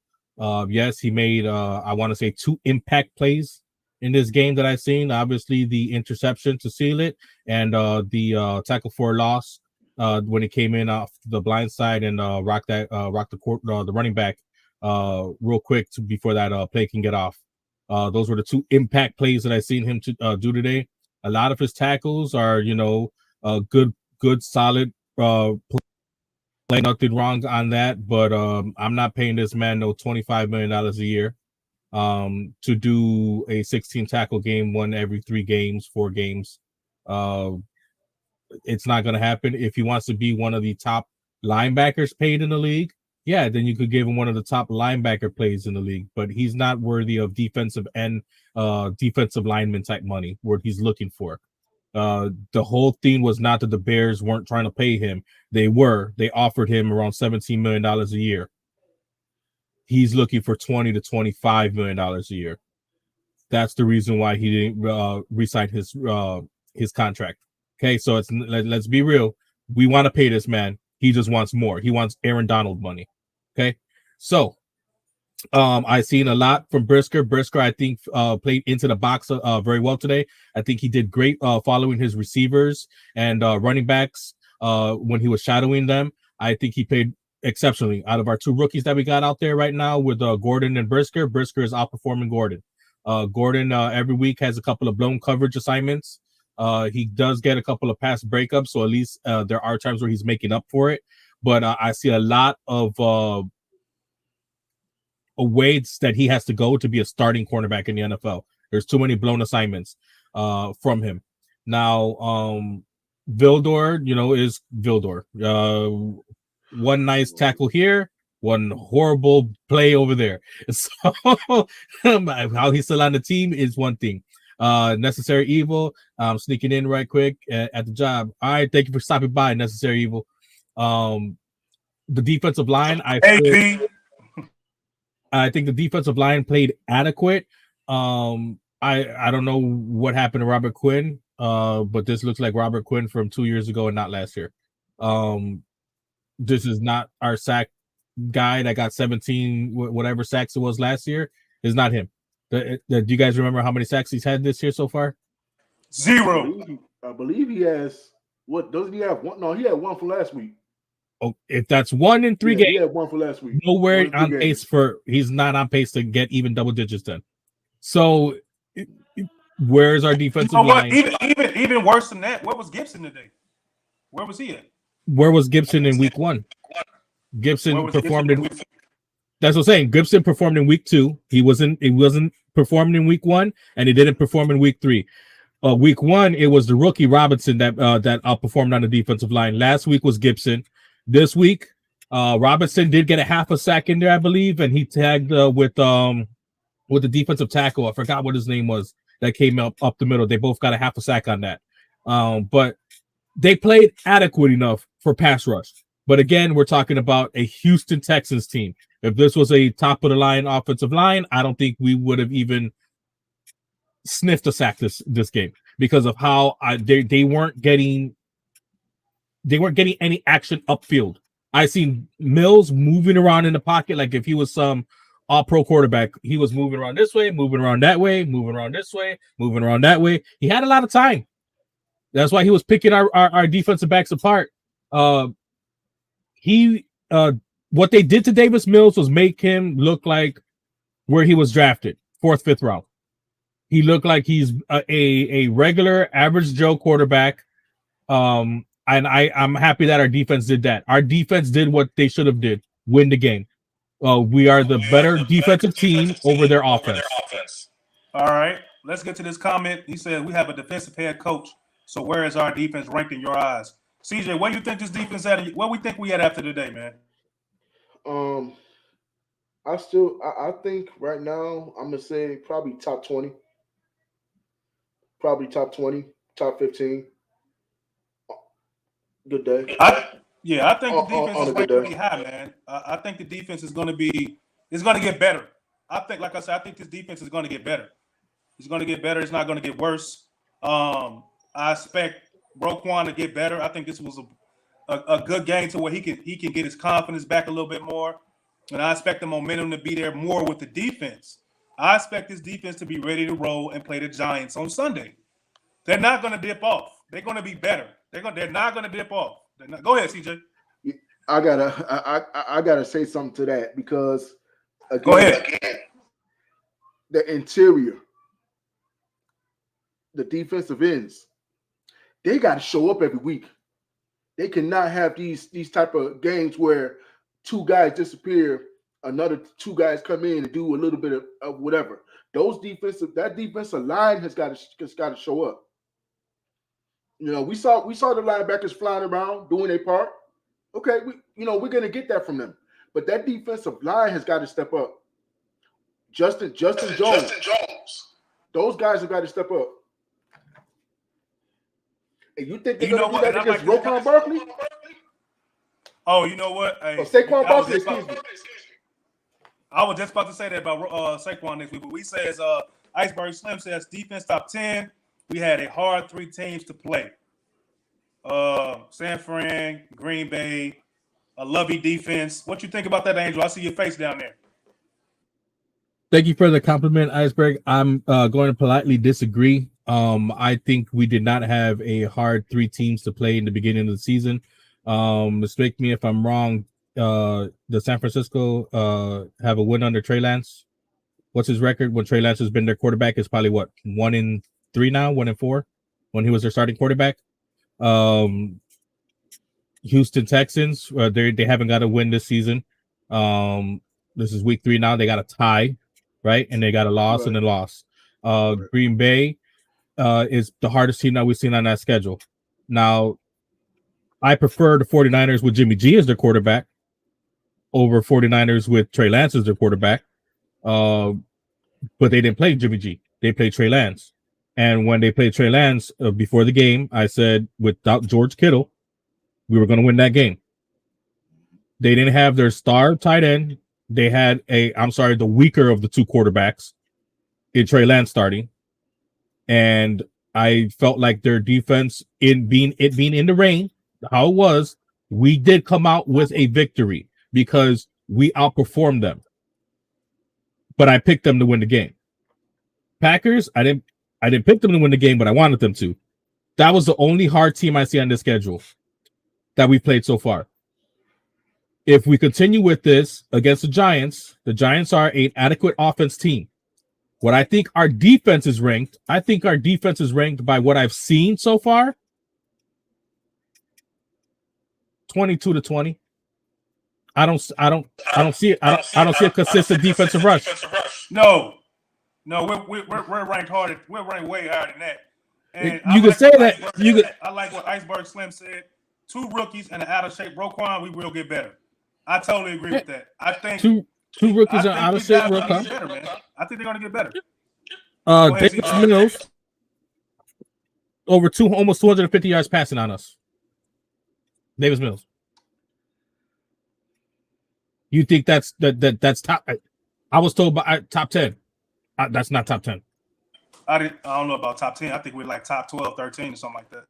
Yes, he made, I want to say 2 impact plays in this game that I've seen. Obviously, the interception to seal it and the tackle for a loss. When he came in off the blind side and rocked the running back real quick before that play can get off. Those were the 2 impact plays that I seen him do today. A lot of his tackles are, good, solid play. Nothing wrong on that, but I'm not paying this man no $25 million a year to do a 16 tackle game, 1 every 3 games, 4 games. It's not going to happen. If he wants to be one of the top linebackers paid in the league, yeah, then you could give him one of the top linebacker plays in the league. But he's not worthy of defensive and defensive lineman type money where he's looking for. The whole thing was not that the Bears weren't trying to pay him. They were. They offered him around $17 million a year. He's looking for $20 to $25 million a year. That's the reason why he didn't re-sign his contract. Okay, so let's be real. We want to pay this man. He just wants more. He wants Aaron Donald money. Okay, so I've seen a lot from Brisker. Brisker, I think, played into the box very well today. I think he did great following his receivers and running backs when he was shadowing them. I think he played exceptionally. Out of our 2 rookies that we got out there right now with Gordon and Brisker, Brisker is outperforming Gordon. Gordon every week has a couple of blown coverage assignments. He does get a couple of pass breakups, so at least there are times where he's making up for it. But I see a lot of ways that he has to go to be a starting cornerback in the NFL. There's too many blown assignments from him. Now, Vildor, is Vildor. One nice tackle here, one horrible play over there. So how he's still on the team is one thing. Necessary Evil, sneaking in right quick at the job. All right, thank you for stopping by, Necessary Evil. The defensive line, I think the defensive line played adequate. I don't know what happened to Robert Quinn. but this looks like Robert Quinn from 2 years ago and not last year. This is not our sack guy that got 17 whatever sacks it was last year. Is not him. Do you guys remember how many sacks he's had this year so far? 0. I believe he has. What doesn't he have? One? No, he had one for last week. Oh, if that's 1 in 3 games, he had one for last week. Nowhere on pace for. He's not on pace to get even double digits then. So, where's our defensive line? Even worse than that. Where was Gibson today? Where was he at? Where was Gibson in week 1? Gibson performed in. That's what I'm saying. Gibson performed in week 2. He wasn't performing in week 1, and he didn't perform in week 3. Week 1, it was the rookie Robinson that outperformed on the defensive line. Last week was Gibson. This week, Robinson did get a half a sack in there, I believe, and he tagged with the defensive tackle. I forgot what his name was that came up the middle. They both got a half a sack on that. But they played adequate enough for pass rush. But again, we're talking about a Houston Texans team. If this was a top of the line offensive line, I don't think we would have even sniffed a sack this game because of how they weren't getting any action upfield. I seen Mills moving around in the pocket like if he was some all-pro quarterback. He was moving around this way, moving around that way, moving around this way, moving around that way. He had a lot of time. That's why he was picking our defensive backs apart. What they did to Davis Mills was make him look like where he was drafted, 4th, 5th round. He looked like he's a regular average Joe quarterback. And I'm happy that our defense did that. Our defense did what they should have did, win the game. We are the better defensive team over their offense. All right, let's get to this comment. He said we have a defensive head coach. So where is our defense ranked in your eyes? CJ, what do you think this defense at? What we think we had after today, man? I think right now I'm gonna say probably top 20. Probably top 20, top 15. Good day. I think the defense is pretty high, man. I think the defense is going to get better. I think this defense is going to get better. It's going to get better. It's not going to get worse. I expect Roquan to get better. I think this was a good game to where he can get his confidence back a little bit more. And I expect the momentum to be there more with the defense. I expect this defense to be ready to roll and play the Giants on Sunday. They're not going to dip off. They're going to be better. They're not going to dip off. Go ahead, CJ. I gotta say something to that because again, go ahead. The interior, the defensive ends, they got to show up every week. They cannot have these type of games where 2 guys disappear, another 2 guys come in and do a little bit of whatever. That defensive line has got to show up. You know, we saw the linebackers flying around doing their part. Okay, we're gonna get that from them, but that defensive line has got to step up. Justin Jones, those guys have got to step up. And you think they're gonna do that against Roquan Barkley? Oh, you know what? Hey, Saquon Barkley, excuse me. I was just about to say that about Saquon next week, but we says Iceberg Slim says defense top 10. We had a hard 3 teams to play. San Fran, Green Bay, a lovey defense. What you think about that, Angel? I see your face down there. Thank you for the compliment, Iceberg. I'm going to politely disagree. I think we did not have a hard 3 teams to play in the beginning of the season. Mistake me if I'm wrong. The San Francisco have a win under Trey Lance. What's his record when Trey Lance has been their quarterback? Is probably 1 in 3 now, 1 in 4 when he was their starting quarterback. Houston Texans, they haven't got a win this season. This is week 3 now. They got a tie, right? And they got a loss and a loss. Green Bay is the hardest team that we've seen on that schedule. Now, I prefer the 49ers with Jimmy G as their quarterback over 49ers with Trey Lance as their quarterback. But they didn't play Jimmy G. They played Trey Lance. And when they played Trey Lance before the game, I said without George Kittle, we were going to win that game. They didn't have their star tight end. They had the weaker of the 2 quarterbacks in Trey Lance starting. And I felt like their defense, being in the rain, how it was, we did come out with a victory because we outperformed them. But I picked them to win the game. Packers, I didn't pick them to win the game, but I wanted them to. That was the only hard team I see on this schedule that we played so far. If we continue with this against the Giants are an adequate offense team. What I think our defense is ranked, by what I've seen so far, 22-20. I don't see it. I don't see a consistent defensive rush. No, we're ranked harder. We're ranked way higher than that. And you can say that. I like what Iceberg Slim said. 2 rookies and an out of shape Roquan, we will get better. I totally agree with that. I think two rookies are out of shape. Roquan. I think they're going to get better. Davis Mills over almost 250 yards passing on us. Davis Mills. You think that's top? I was told by top 10. That's not top 10. I don't know about top 10. I think we're like top 12, 13 or something like that.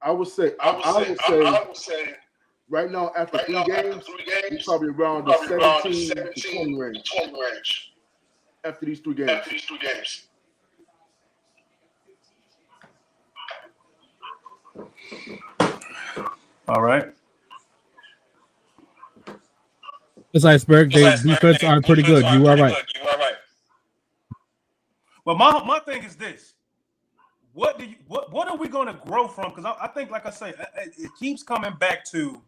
I would say right now after 3 games, we're probably around the 17 to 20 range. After these 3 games. All right. This Iceberg, their defense are pretty good. You are right. Well, my thing is this: what are we going to grow from? Because I think, like I say, it keeps coming back to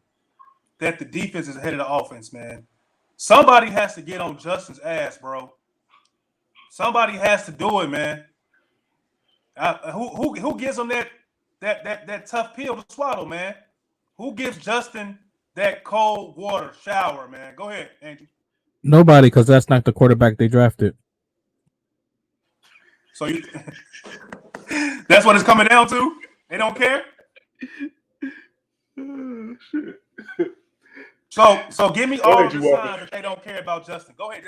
that the defense is ahead of the offense. Man, somebody has to get on Justin's ass, bro. Somebody has to do it, man. Who gives him that tough pill to swallow, man? Who gives Justin that cold water shower, man? Go ahead, Andrew. Nobody, because that's not the quarterback they drafted. So that's what it's coming down to? They don't care? So give me all the signs that they don't care about Justin. Go ahead.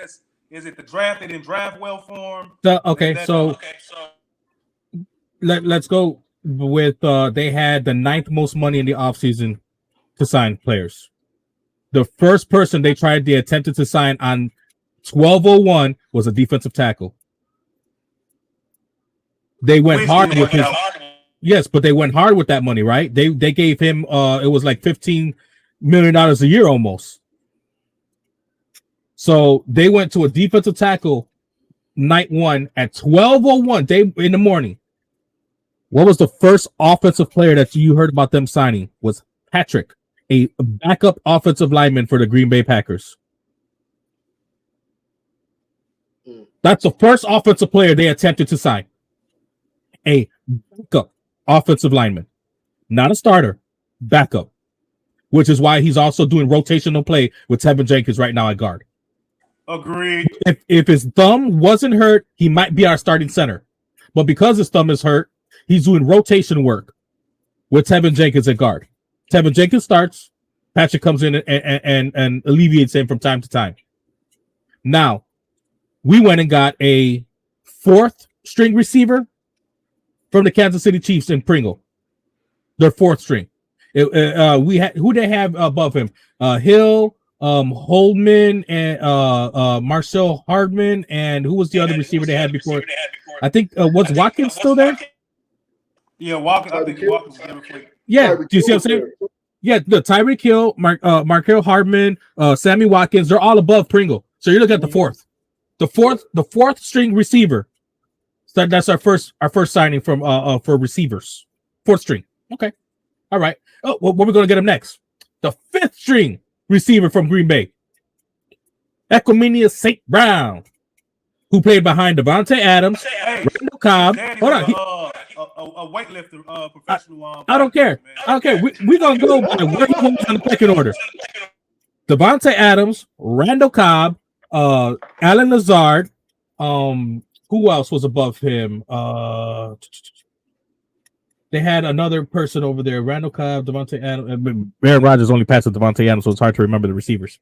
Is it the draft? They didn't draft well for him? Let's go with they had the 9th most money in the offseason to sign players. The first person they attempted to sign on 12/01 was a defensive tackle. They went hard with his. Yes, but they went hard with that money, right? They gave him it was like $15 million a year almost. So they went to a defensive tackle night 1 at 12:01 in the morning. What was the first offensive player that you heard about them signing? Was Patrick, a backup offensive lineman for the Green Bay Packers. That's the first offensive player they attempted to sign. A backup offensive lineman. Not a starter, backup. Which is why he's also doing rotational play with Tevin Jenkins right now at guard. Agreed. If his thumb wasn't hurt, he might be our starting center. But because his thumb is hurt, he's doing rotation work with Tevin Jenkins at guard. Tevin Jenkins starts. Patrick comes in and alleviates him from time to time. Now, we went and got a 4th string receiver from the Kansas City Chiefs in Pringle. Their 4th string. We had who they have above him? Hill, Holdman, and Marcel Hardman, and who was the other receiver they had before? I think was Watkins still there? Yeah, Watkins. I think Watkins was there before. Yeah, do you see what I'm saying? Yeah, the Tyreek Hill, Markel Hardman, Sammy Watkins, they're all above Pringle. So you look at the 4th. The fourth string receiver. So that's our first signing from for receivers. 4th string. Okay. All right. Oh, well, what are we gonna get him next? The 5th string receiver from Green Bay. Equimania St. Brown, who played behind Devontae Adams, Randall Cobb. Hold on. A weightlifter, professional. I don't care. Man. I don't care. We're going to go by where he goes in the pecking order. Devontae Adams, Randall Cobb, Alan Lazard. Who else was above him? They had another person over there. Randall Cobb, Devontae Adams. Aaron Rodgers only passed to Devontae Adams, so it's hard to remember the receivers.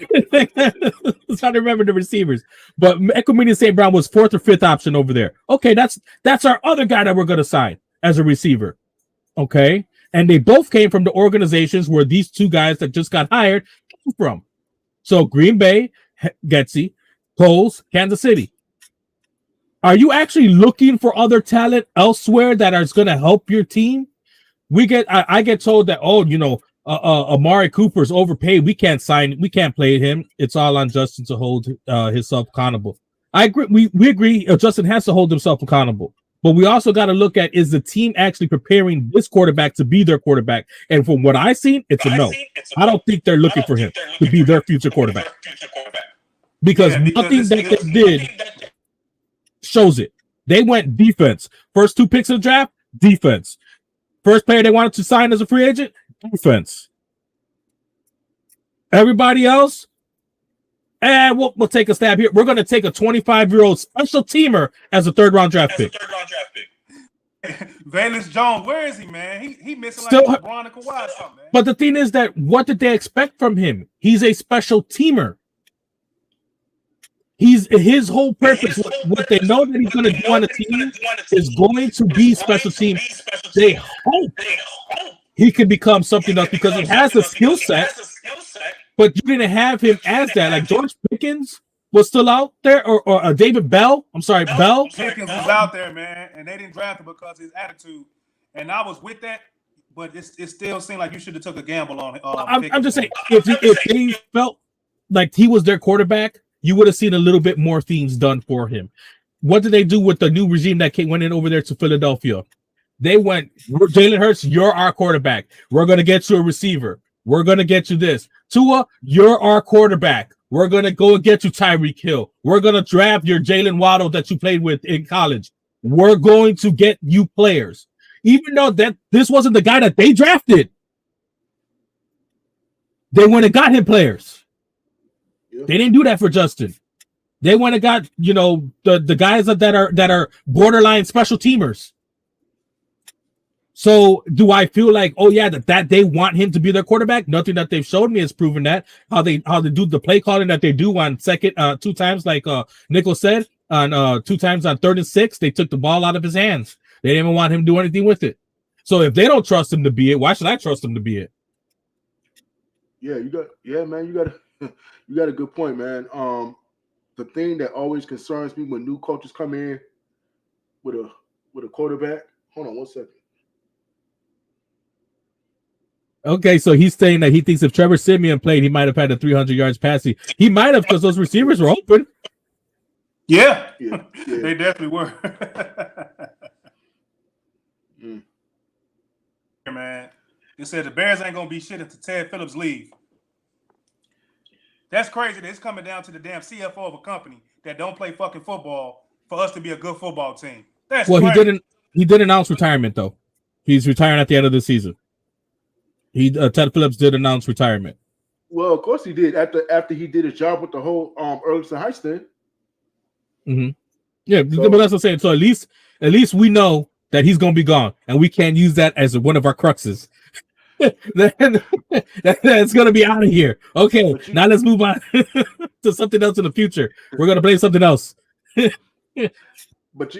It's hard to remember the receivers. But Equimini St. Brown was 4th or 5th option over there. Okay, that's our other guy that we're going to sign as a receiver. Okay, and they both came from the organizations where these two guys that just got hired came from. So Green Bay, Getsy, Coles, Kansas City. Are you actually looking for other talent elsewhere that is going to help your team? I get told that, Amari Cooper's overpaid. We can't play him. It's all on Justin to hold himself accountable. I agree. We agree. Justin has to hold himself accountable. But we also got to look at, is the team actually preparing this quarterback to be their quarterback? And from what I've seen, it's a no. I don't think they're looking for him to be their future quarterback. Because nothing that they did shows it. They went defense. First 2 picks of the draft, defense. First player they wanted to sign as a free agent, defense. Everybody else, we'll take a stab here. We're going to take a 25-year-old special teamer as a 3rd-round draft pick. Valence Jones, where is he, man? He missing Still, like LeBron and Kawhi or something, man. But the thing is that what did they expect from him? He's a special teamer. His whole purpose, what they know that he's going to do on the team is going to be special team. They hope he can become something else because he has a skill set, but you didn't have him as that. Like George Pickens was still out there, or David Bell. I'm sorry, Bell. Pickens was out there, man, and they didn't draft him because of his attitude. And I was with that, but it still seemed like you should have took a gamble on him. I'm just saying, if they felt like he was their quarterback, you would have seen a little bit more things done for him. What did they do with the new regime that went in over there to Philadelphia? They went, Jalen Hurts, you're our quarterback. We're going to get you a receiver. We're going to get you this. Tua, you're our quarterback. We're going to go and get you Tyreek Hill. We're going to draft your Jalen Waddle that you played with in college. We're going to get you players. Even though that this wasn't the guy that they drafted, they went and got him players. They didn't do that for Justin. They went and got, the guys that are borderline special teamers. So do I feel like, that they want him to be their quarterback? Nothing that they've showed me has proven that. How they do the play calling that they do on second 2 times, like Nichols said, on 2 times on 3rd and 6, they took the ball out of his hands. They didn't even want him to do anything with it. So if they don't trust him to be it, why should I trust him to be it? You got a good point, man. The thing that always concerns me when new coaches come in with a quarterback. Hold on 1 second. Okay, so he's saying that he thinks if Trevor Siemian played, he might have had a 300 yards passing. He might have because those receivers were open. Yeah. They definitely were. Man, they said the Bears ain't gonna be shit until Ted Phillips leave. That's crazy. It's coming down to the damn CFO of a company that don't play fucking football for us to be a good football team. That's crazy. He did announce retirement though. He's retiring at the end of the season. Ted Phillips did announce retirement. Well, of course he did after he did his job with the whole Erlandson Heiston. Mm-hmm. Yeah, but that's what I'm saying. So at least we know that he's gonna be gone, and we can't use that as one of our cruxes. That's gonna be out of here. Okay, now let's move on to something else in the future. We're gonna play something else. But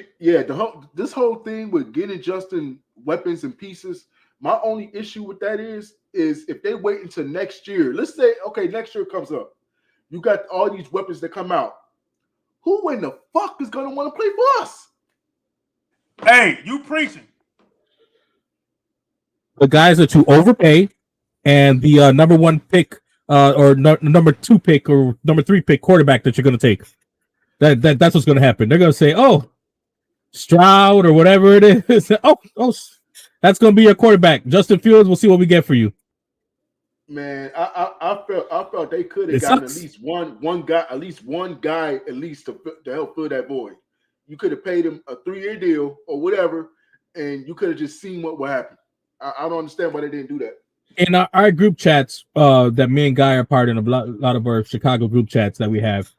this whole thing with getting Justin weapons and pieces. My only issue with that is if they wait until next year. Let's say next year comes up. You got all these weapons that come out. Who in the fuck is gonna want to play for us? Hey, you preaching. The guys that you overpay and the number 1 pick or number 2 pick or number 3 pick quarterback that you're going to take. That's what's going to happen. They're going to say, oh, Stroud or whatever it is. Oh, that's going to be your quarterback. Justin Fields, we'll see what we get for you. Man, I felt they could have gotten at least one guy to help fill that void. You could have paid him a 3-year deal or whatever, and you could have just seen what would happen. I don't understand why they didn't do that. In our group chats that me and Guy are part in, a lot of our Chicago group chats that we have,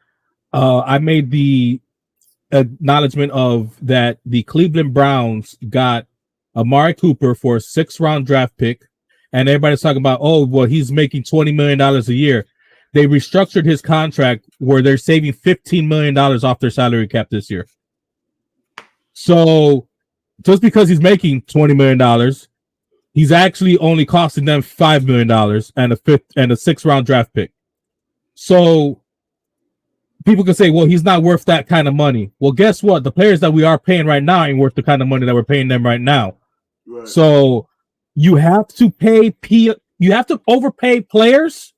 I made the acknowledgement of that the Cleveland Browns got Amari Cooper for a 6th-round draft pick, and everybody's talking about, he's making $20 million a year. they restructured his contract where they're saving $15 million off their salary cap this year. So just because he's making $20 million, he's actually only costing them $5 million and a 6th-round draft pick. So people can say, well, he's not worth that kind of money. Well, guess what? The players that we are paying right now ain't worth the kind of money that we're paying them right now. Right. So you have to overpay players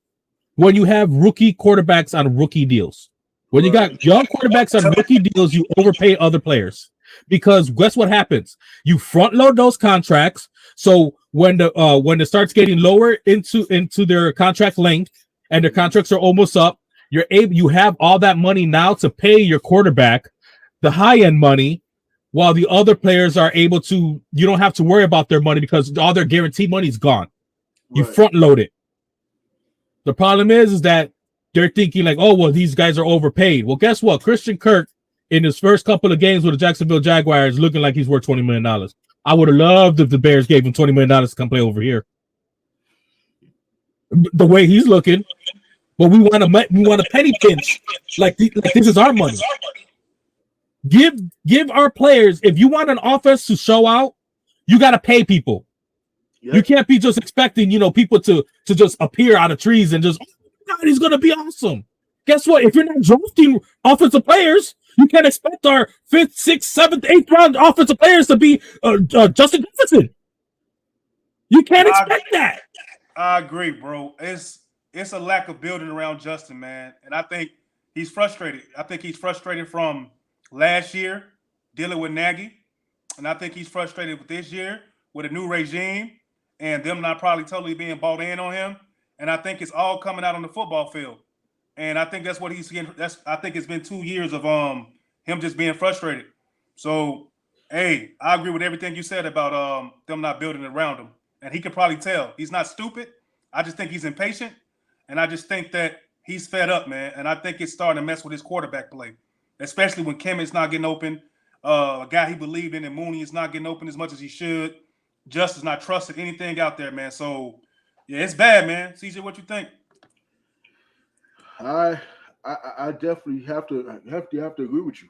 when you have rookie quarterbacks on rookie deals. When you got young quarterbacks on rookie deals, you overpay other players. Because guess what happens? You front load those contracts. So when it starts getting lower into their contract length and their contracts are almost up, you have all that money now to pay your quarterback the high end money, while the other players are able to. You don't have to worry about their money because all their guaranteed money is gone. You front load it. The problem is that they're thinking like, oh well, these guys are overpaid. Well, guess what? Christian Kirk in his first couple of games with the Jacksonville Jaguars looking like he's worth $20 million. I would have loved if the Bears gave him $20 million to come play over here. The way he's looking, but we want a penny pinch. Like this is our money. Give our players. If you want an offense to show out, you got to pay people. Yep. You can't be just expecting people to just appear out of trees and just, oh God, he's gonna be awesome. Guess what? If you're not drafting offensive players, you can't expect our 5th, 6th, 7th, 8th round offensive players to be Justin Jefferson. You can't expect that. I agree, bro. It's a lack of building around Justin, man. And I think he's frustrated. I think he's frustrated from last year dealing with Nagy. And I think he's frustrated with this year with a new regime and them not probably totally being bought in on him. And I think it's all coming out on the football field. And I think that's what he's getting. I think it's been 2 years of him just being frustrated. So, hey, I agree with everything you said about them not building around him. And he can probably tell. He's not stupid. I just think he's impatient. And I just think that he's fed up, man. And I think it's starting to mess with his quarterback play, especially when Kimmett's not getting open. A guy he believed in, and Mooney is not getting open as much as he should. Justin's not trusting anything out there, man. So, yeah, it's bad, man. CJ, what you think? I definitely have to agree with you.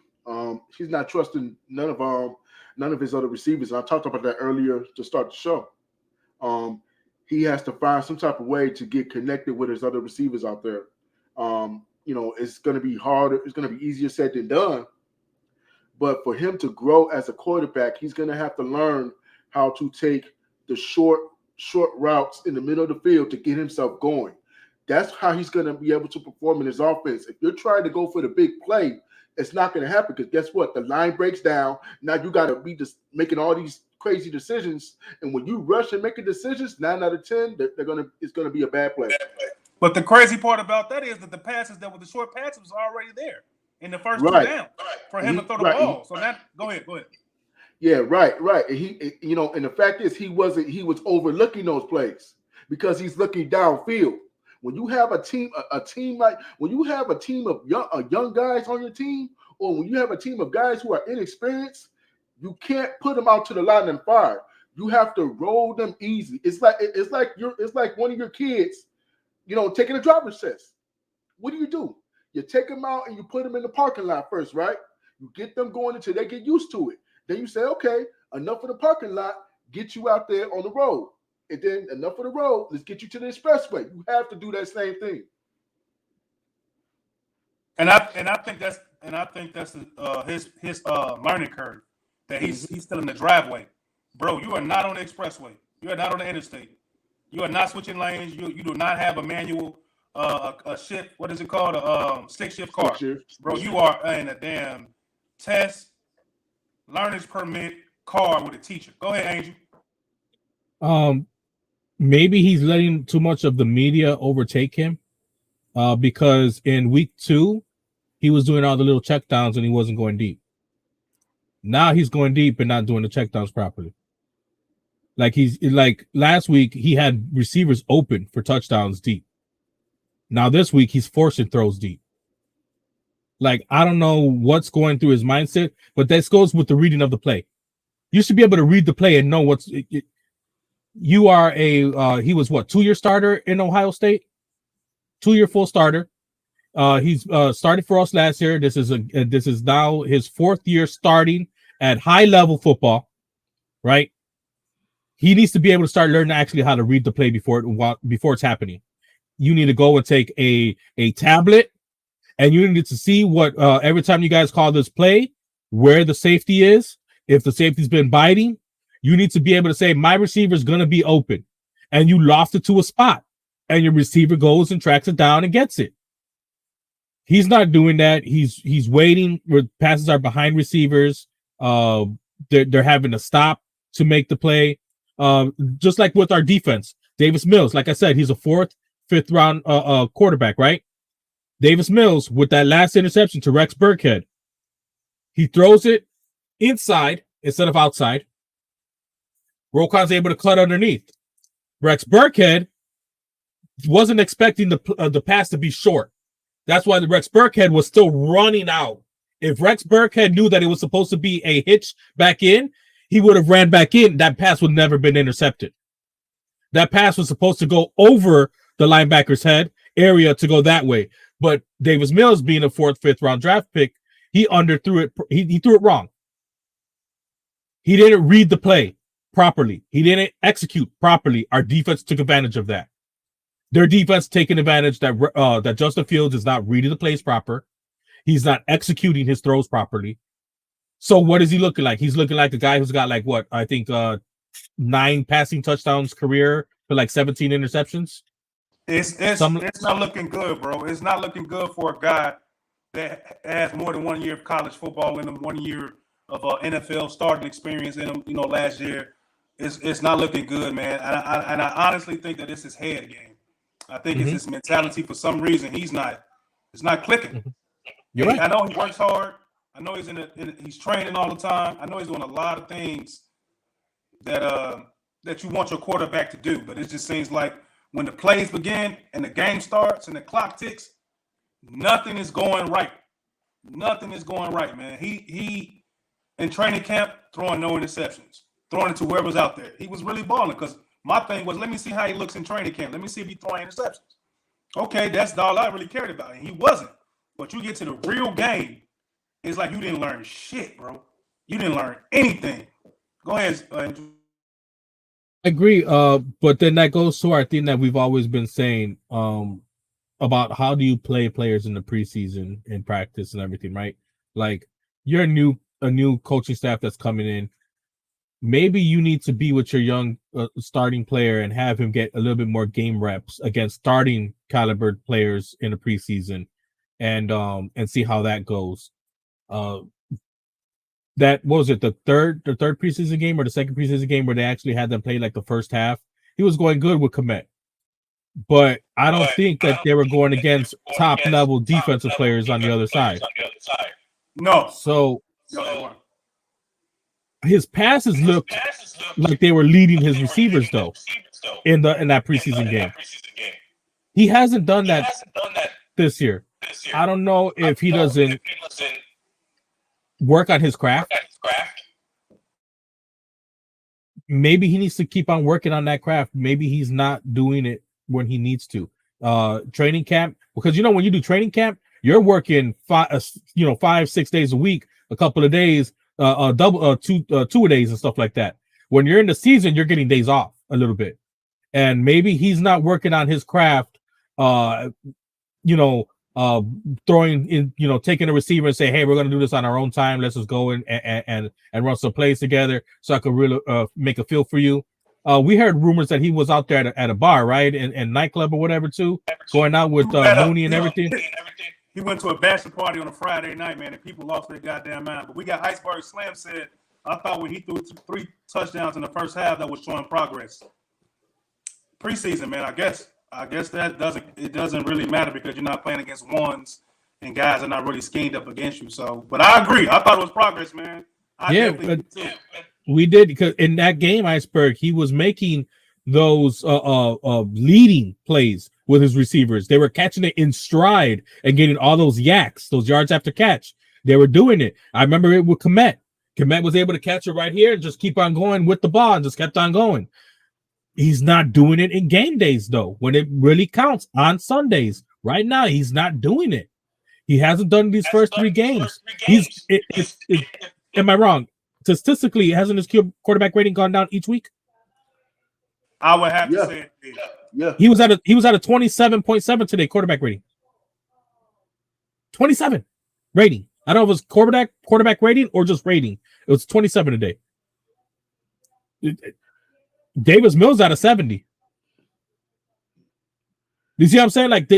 He's not trusting none of his other receivers. I talked about that earlier to start the show. He has to find some type of way to get connected with his other receivers out there. It's going to be harder. It's going to be easier said than done. But for him to grow as a quarterback, he's going to have to learn how to take the short routes in the middle of the field to get himself going. That's how he's going to be able to perform in his offense. If you're trying to go for the big play, it's not going to happen because guess what? The line breaks down. Now you got to be just making all these crazy decisions. And when you rush and making decisions, 9 out of 10, it's going to be a bad play. But the crazy part about that is that the passes that were the short passes was already there in the first 2 downs for him to throw the ball. So that go ahead. Yeah, right. And and the fact is he was overlooking those plays because he's looking downfield. When you have a team of young guys on your team, or when you have a team of guys who are inexperienced, you can't put them out to the line and fire. You have to roll them easy. It's like one of your kids, taking a driver's test. What do? You take them out and you put them in the parking lot first, right? You get them going until they get used to it. Then you say, okay, enough of the parking lot, get you out there on the road. And then enough of the road, let's get you to the expressway. You have to do that same thing. And I think that's his learning curve. That he's still in the driveway. Bro, you are not on the expressway. You are not on the interstate. You are not switching lanes. You do not have a manual a shift. What is it called? A stick shift car. Bro, you are in a damn test, learner's permit car with a teacher. Go ahead, Angel. Maybe he's letting too much of the media overtake him because in week 2, he was doing all the little checkdowns and he wasn't going deep. Now he's going deep and not doing the checkdowns properly. Like last week, he had receivers open for touchdowns deep. Now this week, he's forcing throws deep. Like, I don't know what's going through his mindset, but this goes with the reading of the play. You should be able to read the play and know what's you are he was 2-year starter in Ohio State? 2-year full starter. He's started for us last year. This is now his 4th year starting at high level football, right? He needs to be able to start learning actually how to read the play before it's happening. You need to go and take a tablet, and you need to see what every time you guys call this play, where the safety is. If the safety's been biting, you need to be able to say, my receiver is going to be open, and you lost it to a spot, and your receiver goes and tracks it down and gets it. He's not doing that. He's waiting where passes are behind receivers. They're having to stop to make the play. Just like with our defense, Davis Mills, like I said, he's a 4th, 5th round quarterback, right? Davis Mills with that last interception to Rex Burkhead, he throws it inside instead of outside. Roquan's able to cut underneath. Rex Burkhead wasn't expecting the pass to be short. That's why the Rex Burkhead was still running out. If Rex Burkhead knew that it was supposed to be a hitch back in, he would have ran back in. That pass would never been intercepted. That pass was supposed to go over the linebacker's head area to go that way. But Davis Mills, being a 4th, 5th round draft pick, he underthrew it. He threw it wrong. He didn't read the play properly. He didn't execute properly. Our defense took advantage of that. Their defense taking advantage that Justin Fields is not reading the plays proper. He's not executing his throws properly. So what is he looking like? He's looking like a guy who's got like what I think 9 passing touchdowns career for like 17 interceptions. It's not looking good, bro. It's not looking good for a guy that has more than 1 year of college football in him, 1 year of NFL starting experience in him. Last year, it's not looking good, man. And I honestly think that it's his head game. I think it's his mentality. For some reason, it's not clicking. You're right. I know he works hard. I know he's training all the time. I know he's doing a lot of things that you want your quarterback to do. But it just seems like when the plays begin and the game starts and the clock ticks, nothing is going right. Nothing is going right, man. He in training camp throwing no interceptions, throwing it to whoever's out there. He was really balling because my thing was, let me see how he looks in training camp. Let me see if he's throwing interceptions. Okay, that's all I really cared about. And he wasn't. But you get to the real game, it's like you didn't learn shit, bro. You didn't learn anything. Go ahead, Andrew. I agree. But then that goes to our thing that we've always been saying about how do you play players in the preseason in practice and everything, right? Like you're a new coaching staff that's coming in. Maybe you need to be with your young starting player and have him get a little bit more game reps against starting caliber players in the preseason, and see how that goes. That what was it, the third preseason game or the second preseason game where they actually had them play like the first half? He was going good with Komet, but I don't think that they were going against top level defensive players on the other side. No. So his passes looked like they were leading his receivers though in that preseason game. He hasn't done that this year. I don't know if he doesn't work on his craft. Maybe he needs to keep on working on that craft. Maybe he's not doing it when he needs to. Training camp, because when you do training camp, you're working 5-6 days a week, a couple of days, two days and stuff like that. When you're in the season, you're getting days off a little bit, and maybe he's not working on his craft. Throwing in, taking a receiver and say, hey, we're going to do this on our own time. Let's just go in and run some plays together so I could really make a feel for you. We heard rumors that he was out there at a bar, right? And nightclub or whatever too, going out with Mooney and everything. He went to a bachelor party on a Friday night, man, and people lost their goddamn mind. But we got Iceberg Slam said, I thought when he threw 3 touchdowns in the first half, that was showing progress. Preseason, man, I guess that doesn't really matter because you're not playing against ones and guys are not really schemed up against you. So, but I agree. I thought it was progress, man. We did, because in that game, Iceberg, he was making those leading plays with his receivers. They were catching it in stride and getting all those yaks, those yards after catch. They were doing it. I remember it with Komet. Komet was able to catch it right here and just keep on going with the ball and just kept on going. He's not doing it in game days, though, when it really counts on Sundays Right now, he's not doing it. He hasn't done these first three games. Am I wrong? Statistically, hasn't his quarterback rating gone down each week? I would have to say it. Yeah. He was at a 27.7 today, quarterback rating. 27 rating. I don't know if it was quarterback rating or just rating. It was 27 today. Davis Mills out of 70. You see what I'm saying? Like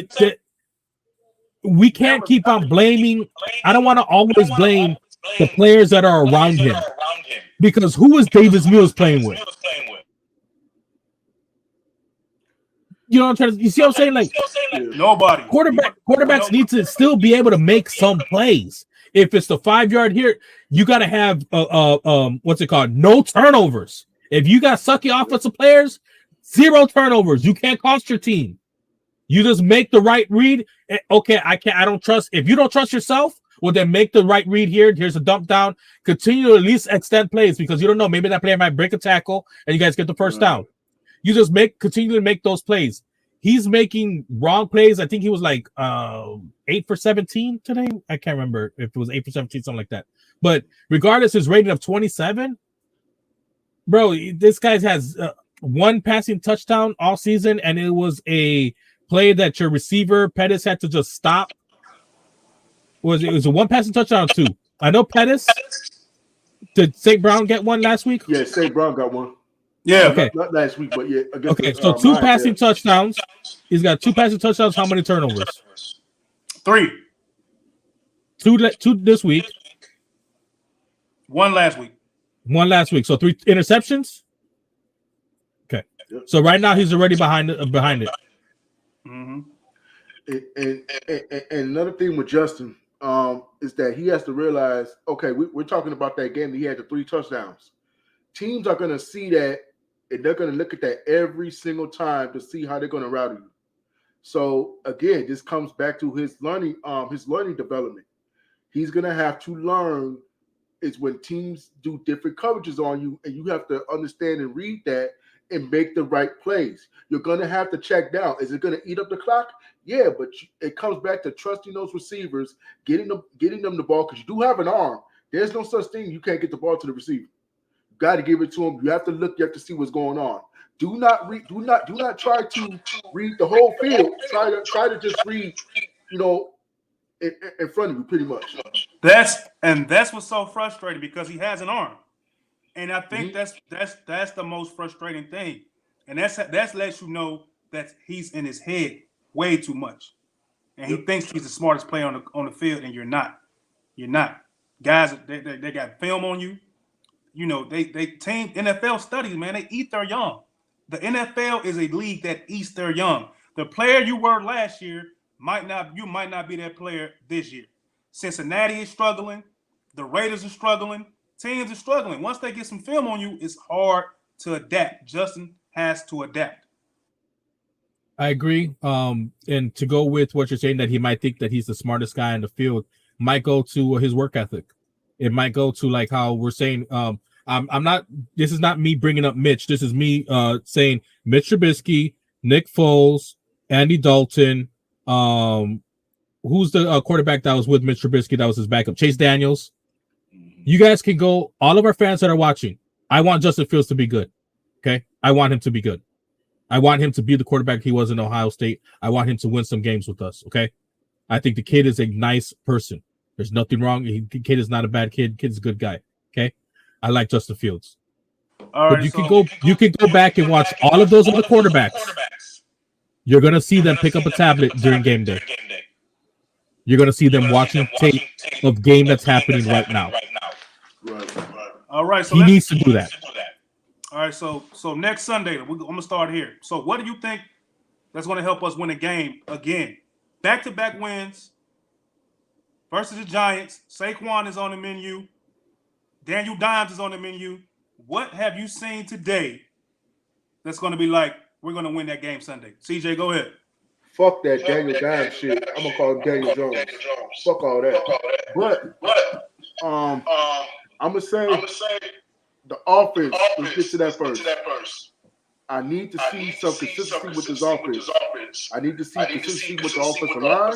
we can't keep on blaming. I don't want to always blame the players that are around him. Because who is Davis Mills playing with? You know what I'm trying to, you see what I'm saying? Like nobody. Quarterbacks need to still be able to make some plays. If it's the 5-yard here, you got to have what's it called? No turnovers. If you got sucky offensive players, 0 turnovers. You can't cost your team. You just make the right read. Okay, I don't trust. If you don't trust yourself, well, then make the right read here. Here's a dump down. Continue to at least extend plays because you don't know. Maybe that player might break a tackle and you guys get the first down. You just continue to make those plays. He's making wrong plays. I think he was like 8 for 17 today. I can't remember if it was 8 for 17, something like that. But regardless, his rating of 27, bro, this guy has 1 passing touchdown all season, and it was a play that your receiver Pettis had to just stop. It was a 1 passing touchdown, 2. I know Pettis. Did St. Brown get one last week? Yeah, St. Brown got one. Yeah. Okay. Not last week, but yeah. Okay, so 2 passing touchdowns. He's got 2 passing touchdowns. How many turnovers? 3. 2 this week. 1 last week. 1 last week. So 3 interceptions. Okay. So right now he's already behind it. Mm-hmm. And another thing with Justin is that he has to realize, okay, we're talking about that game that he had the 3 touchdowns. Teams are going to see that, and they're going to look at that every single time to see how they're going to route you. So again, this comes back to his learning development. He's going to have to learn is when teams do different coverages on you, and you have to understand and read that and make the right plays. You're going to have to check down. Is it going to eat up the clock? Yeah, but it comes back to trusting those receivers, getting them the ball, because you do have an arm. There's no such thing you can't get the ball to the receiver. You got to give it to him. You have to look. You have to see what's going on. Do not try to read the whole field. Try to just read, in front of you, pretty much. That's what's so frustrating because he has an arm, and I think that's the most frustrating thing, and that's lets you know that he's in his head way too much, and he thinks he's the smartest player on the field, and you're not. You're not. Guys, they got film on you. They team NFL studies, man. They eat their young. The NFL is a league that eats their young. The player you were last year might not be that player this year. Cincinnati is struggling. The Raiders are struggling. Teams are struggling. Once they get some film on you, it's hard to adapt. Justin has to adapt. I agree. And to go with what you're saying, that he might think that he's the smartest guy in the field, might go to his work ethic. It might go to like how we're saying. I'm not. This is not me bringing up Mitch. This is me saying Mitch Trubisky, Nick Foles, Andy Dalton. Who's the quarterback that was with Mitch Trubisky? That was his backup, Chase Daniels. You guys can go. All of our fans that are watching, I want Justin Fields to be good. Okay, I want him to be good. I want him to be the quarterback he was in Ohio State. I want him to win some games with us. Okay, I think the kid is a nice person. There's nothing wrong. The kid is not a bad kid. Kid's a good guy. Okay, I like Justin Fields. All but right, you can go back and watch all of those other quarterbacks. You're gonna see them pick up a tablet during game day. You're gonna see them watching tape of game that's happening right now. Right. All right, so he needs to do that. All right, so next Sunday, I'm gonna start here. So, what do you think that's gonna help us win a game again? Back-to-back wins versus the Giants. Saquon is on the menu. Daniel Dimes is on the menu. What have you seen today that's gonna be like we're gonna win that game Sunday? CJ, go ahead. Fuck that Daniel Dimes shit. I'm gonna call him Daniel Jones. Fuck all that. But I'm gonna say the offense. Let's get to that first. I need to see some consistency with this offense. I need to see consistency with the offensive line.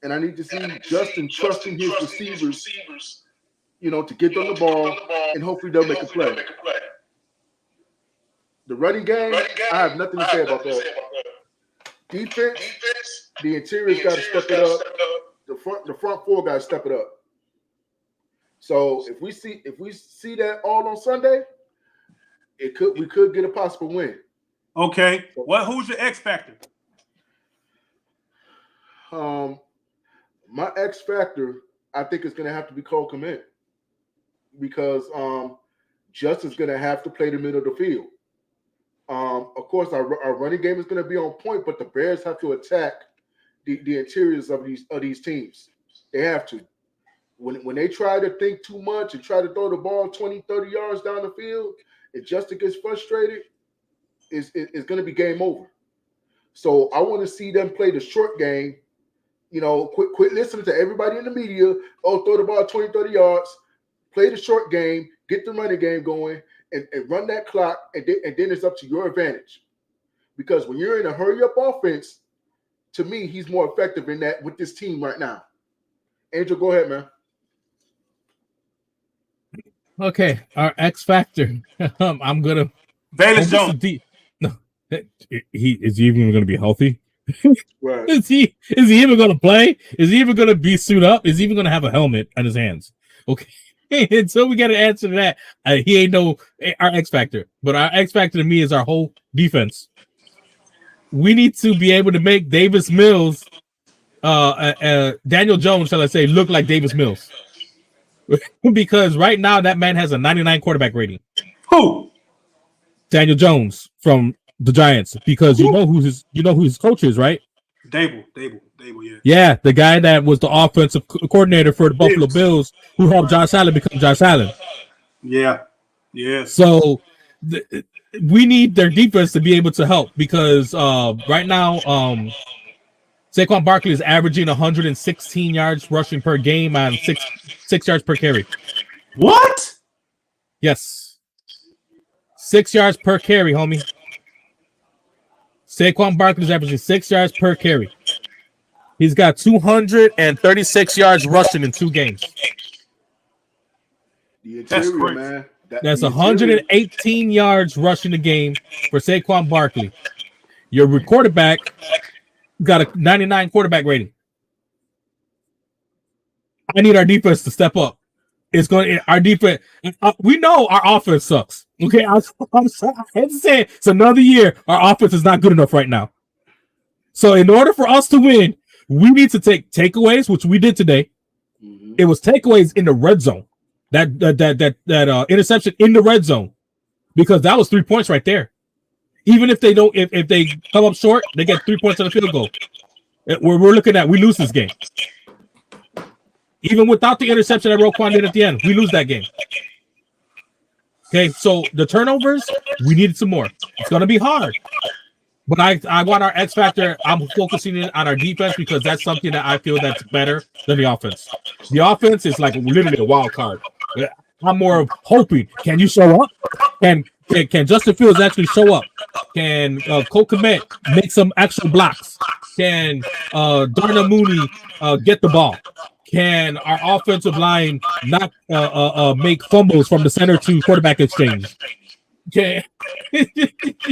And I need to see Justin trusting his receivers, to get them the ball, and hopefully they'll make a play. The running game, I have nothing to say about that. Defense, the interior's got to step it up. The front four got to step it up. So if we see that all on Sunday, we could get a possible win. Okay. Who's your X factor? My X factor, I think, is going to have to be Cole Kmet, because Justin's going to have to play the middle of the field. Of course, our running game is going to be on point, but the Bears have to attack the interiors of these teams. They have to. When they try to think too much and try to throw the ball 20, 30 yards down the field, if Justin gets frustrated, it's going to be game over. So I want to see them play the short game. Quit listening to everybody in the media. Oh, throw the ball 20, 30 yards. Play the short game. Get the running game going and run that clock. And then it's up to your advantage. Because when you're in a hurry-up offense, to me, he's more effective in that with this team right now. Angel, go ahead, man. Okay, our X factor. I'm gonna. Velus Jones. No, is he even gonna be healthy? Right. Is he even gonna play? Is he even gonna be suited up? Is he even gonna have a helmet on his hands? Okay, and so we got to answer to that. He ain't our X factor, but our X factor to me is our whole defense. We need to be able to make Davis Mills, Daniel Jones, shall I say, look like Davis Mills. Because right now that man has a 99 quarterback rating. Who? Daniel Jones from the Giants. Because you know who his coach is, right? Dable, yeah. Yeah, the guy that was the offensive coordinator for the Buffalo Bills, who helped Josh Allen become Josh Allen. Yeah. So we need their defense to be able to help, because right now Saquon Barkley is averaging 116 yards rushing per game and six yards per carry. What? Yes. 6 yards per carry, homie. Saquon Barkley is averaging 6 yards per carry. He's got 236 yards rushing in 2 games. The interior, man. That's 118 yards rushing a game for Saquon Barkley. Your quarterback got a 99 quarterback rating. I need our defense to step up. Our defense. We know our offense sucks. Okay, I'm hate to say it. It's another year. Our offense is not good enough right now. So in order for us to win, we need to take takeaways, which we did today. Mm-hmm. It was takeaways in the red zone. That interception in the red zone, because that was 3 points right there. Even if they don't, if they come up short, they get 3 points on the field goal. We're looking at, we lose this game. Even without the interception that Roquan did at the end, we lose that game. Okay, so the turnovers, we needed some more. It's going to be hard. But I want our X factor. I'm focusing on our defense, because that's something that I feel that's better than the offense. The offense is like literally a wild card. I'm more of hoping. Can you show up? Can Justin Fields actually show up? Can Cole Kmet make some extra blocks? Can Darnell Mooney get the ball? Can our offensive line not make fumbles from the center to quarterback exchange? Okay.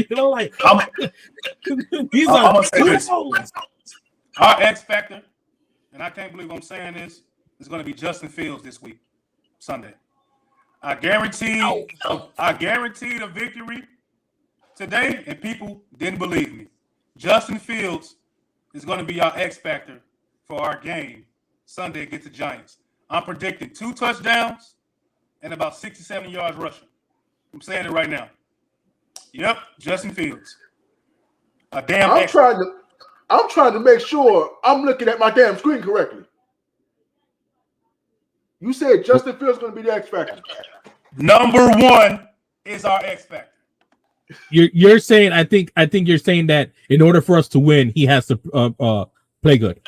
Like these are our X factor, and I can't believe I'm saying this, is going to be Justin Fields this week, Sunday. I guarantee the victory today, and people didn't believe me. Justin Fields is going to be our X factor for our game Sunday against the Giants. I'm predicting 2 touchdowns and about 67 yards rushing. I'm saying it right now. Yep, Justin Fields. I'm trying to make sure I'm looking at my damn screen correctly. You said Justin Fields is going to be the X factor. Number 1 is our X factor. You're saying, I think you're saying that in order for us to win, he has to play good.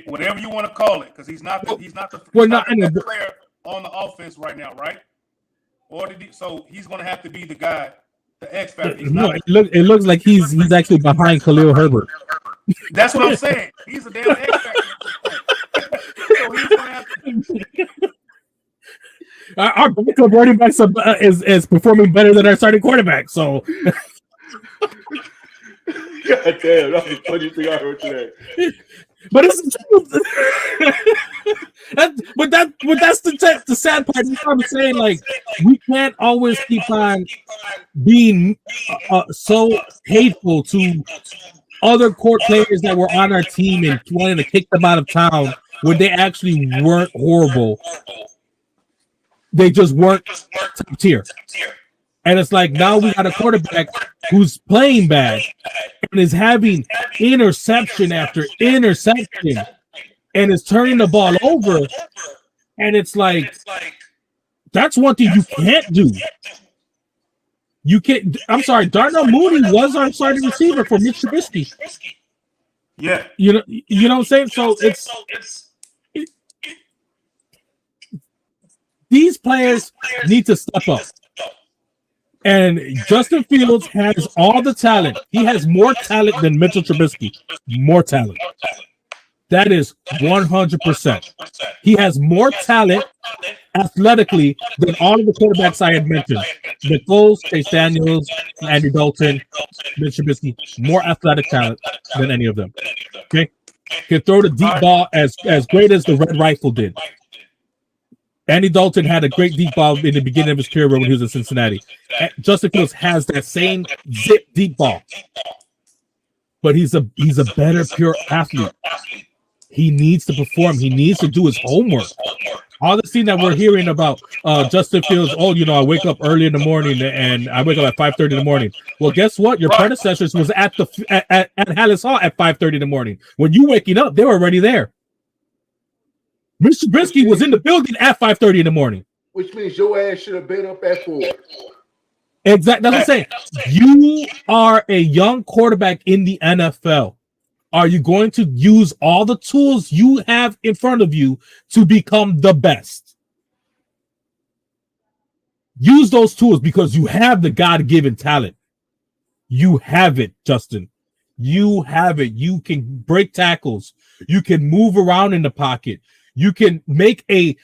Whatever you want to call it, because he's not the player on the offense right now, right? So he's going to have to be the guy The X factor. No, it looks like he's actually behind Khalil Herbert. That's what I'm saying. He's a damn X factor. So he's gonna have to. Our backup running back is performing better than our starting quarterback. So, God damn, that's the funniest thing I heard today. but it's that's the sad part. You know what I'm saying? Like, we can't always keep on being so hateful to other court players that were on our team and wanting to kick them out of town when they actually weren't horrible. They just weren't top tier. And it's like, now we got a quarterback who's playing bad and is having interception after interception and is turning the ball over. And it's like, that's one thing you can't do. You can't. I'm sorry, Darnell Mooney was our starting receiver for Mitch Trubisky. Yeah. You know what I'm saying? So these players need to step up. And Justin Fields has all the talent. He has more talent than Mitchell Trubisky. More talent. That is 100%. He has more talent athletically than all of the quarterbacks I had mentioned. Nick Foles, Chase Daniels, Andy Dalton, Mitch Trubisky. More athletic talent than any of them. Okay? Can throw the deep ball as great as the Red Rifle did. Andy Dalton had a great deep ball in the beginning of his career when he was in Cincinnati. Justin Fields has that same zip deep ball, but he's a better pure athlete. He needs to perform. He needs to do his homework. All the thing that we're hearing about Justin Fields, I wake up early in the morning and I wake up at 5:30 in the morning. Well, guess what? Your predecessors was at Hallis Hall at 5:30 in the morning. When you waking up, they were already there. Mr. Trubisky was in the building at 5:30 in the morning. Which means your ass should have been up at 4. Exactly. That's what I'm saying. You are a young quarterback in the NFL. Are you going to use all the tools you have in front of you to become the best? Use those tools because you have the God-given talent. You have it, Justin. You have it. You can break tackles. You can move around in the pocket. You can make a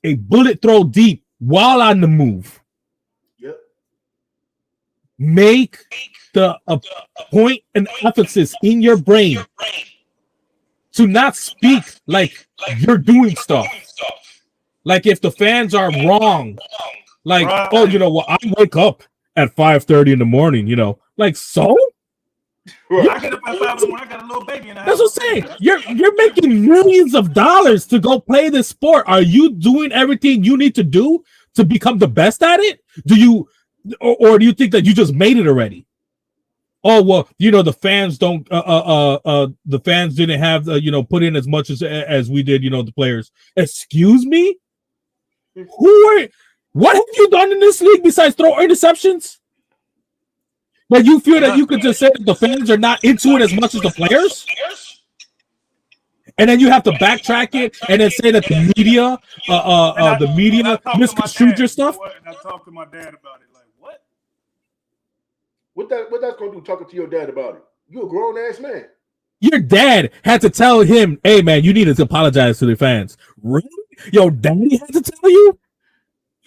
bullet throw deep while on the move. Yep. Make the point and emphasis in your brain to not speak like you're doing stuff. Like if the fans are wrong, like, I wake up at 5:30 in the morning, like, so? Right. I get up at 5 in the morning. I got a little baby in the house. That's what I'm saying. You're making millions of dollars to go play this sport. Are you doing everything you need to do to become the best at it? Do you, or do you think that you just made it already? Oh well, the fans don't. The fans didn't have put in as much as we did. The players. Excuse me. What have you done in this league besides throw interceptions? But you feel that you could just say that the fans are not into it as much as the players? And then you have to backtrack it and then say that the media misconstrued your stuff? And I talked to my dad about it. Like, what? What that's going to do talking to your dad about it? You a grown-ass man. Your dad had to tell him, hey, man, you needed to apologize to the fans. Really? Your daddy had to tell you?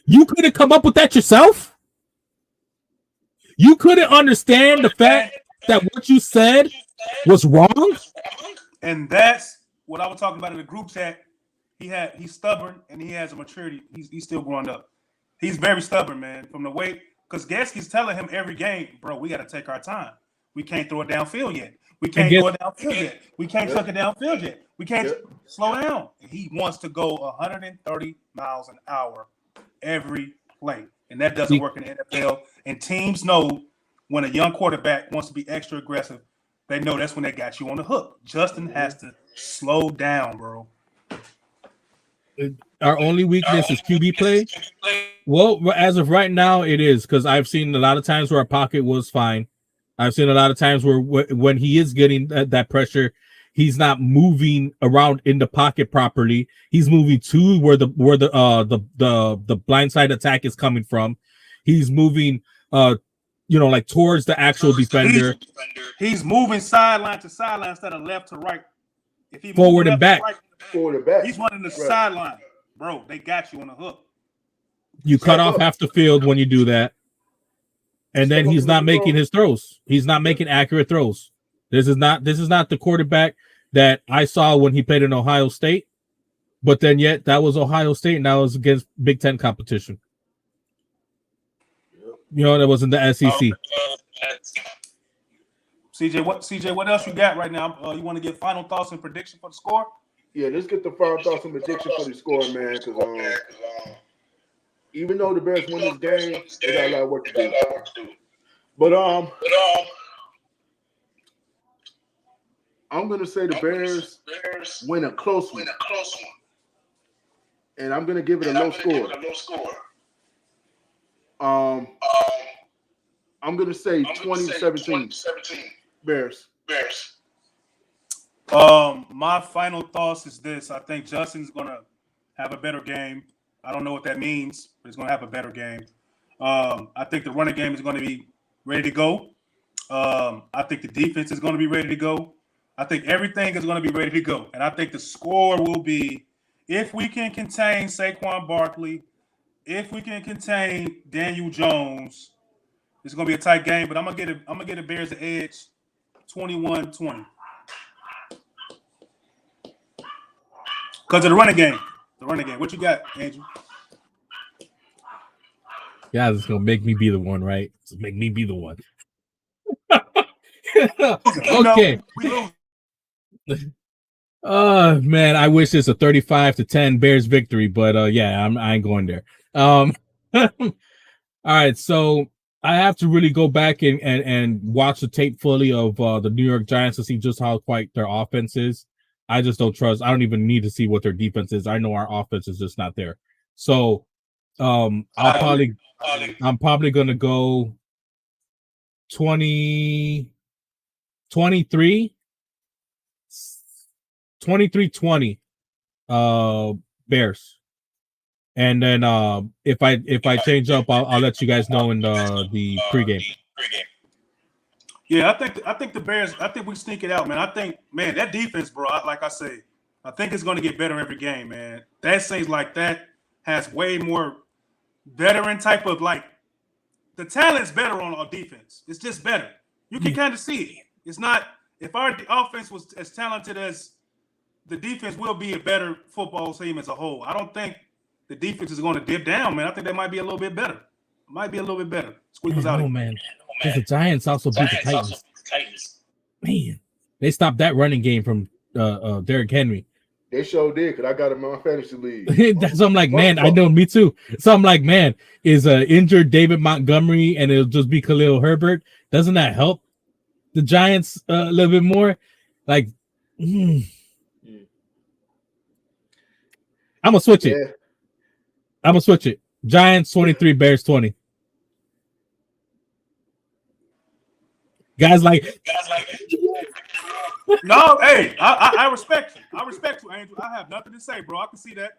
You couldn't come up with that yourself? You couldn't understand the fact that what you said was wrong? And that's what I was talking about in the group chat. He's stubborn and he has a maturity. He's still growing up. He's very stubborn, man. From the way, because Gasky's telling him every game, bro, we got to take our time. We can't throw it downfield yet. We can't throw it downfield yet. We can't tuck it downfield yet. We can't slow down. He wants to go 130 miles an hour every play. And that doesn't work in the NFL. And teams know when a young quarterback wants to be extra aggressive, they know that's when they got you on the hook. Justin has to slow down, bro. Our only weakness is QB play. Well, as of right now, it is, because I've seen a lot of times where our pocket was fine. I've seen a lot of times where when he is getting that pressure, he's not moving around in the pocket properly. He's moving to where the blindside attack is coming from. He's moving like towards the actual defender. He's moving sideline to sideline instead of left to right. If he forward and back. Forward and back. He's running the sideline. Bro, they got you on the hook. You cut off half the field when you do that. And then he's not making his throws. He's not making accurate throws. This is not the quarterback that I saw when he played in Ohio State. But then yet that was Ohio State and that was against Big Ten competition. That was in the SEC. CJ, what else you got right now? You want to get final thoughts and prediction for the score? Yeah, let's get the final thoughts and prediction for the score, man. Because even though the Bears win this game, they got a lot of work to do. But I'm gonna say the Bears win a close one, and I'm gonna give it a low score. I'm gonna say 20-17. Bears. My final thoughts is this. I think Justin's gonna have a better game. I don't know what that means, but he's gonna have a better game. I think the running game is gonna be ready to go. I think the defense is gonna be ready to go. I think everything is gonna be ready to go. And I think the score will be, if we can contain Saquon Barkley, if we can contain Daniel Jones, it's gonna be a tight game, but I'm gonna get the Bears the edge 21-20. Because of the running game. What you got, Andrew? Yeah, it's gonna make me be the one, right? Just make me be the one. Okay. Man, I wish it's a 35-10 Bears victory, but yeah, I ain't going there. All right, so I have to really go back and watch the tape fully of the New York Giants to see just how quite their offense is. I just don't trust. I don't even need to see what their defense is. I know our offense is just not there. So I'm probably gonna go 23-20. 23-20 Bears. And then if I change up, I'll let you guys know in the pregame. Yeah, I think the Bears. I think we sneak it out, man. I think, man, that defense, bro. Like I say, I think it's going to get better every game, man. That seems like that has way more veteran type of, like, the talent's better on our defense. It's just better. You can kind of see it. It's not, if our offense was as talented as the defense, will be a better football team as a whole. I don't think the defense is going to dip down, man. I think they might be a little bit better. Squeak was out. Oh, man. Because the Giants also beat the Titans. Man, they stopped that running game from Derrick Henry. They sure did, because I got him in my fantasy league. So I'm like, man, I know, me too. So I'm like, man, is injured David Montgomery and it'll just be Khalil Herbert? Doesn't that help the Giants a little bit more? Like, I'm going to switch it. Giants 23, Bears 20. Guys like no, hey, I respect you. I respect you, Andrew. I have nothing to say, bro. I can see that.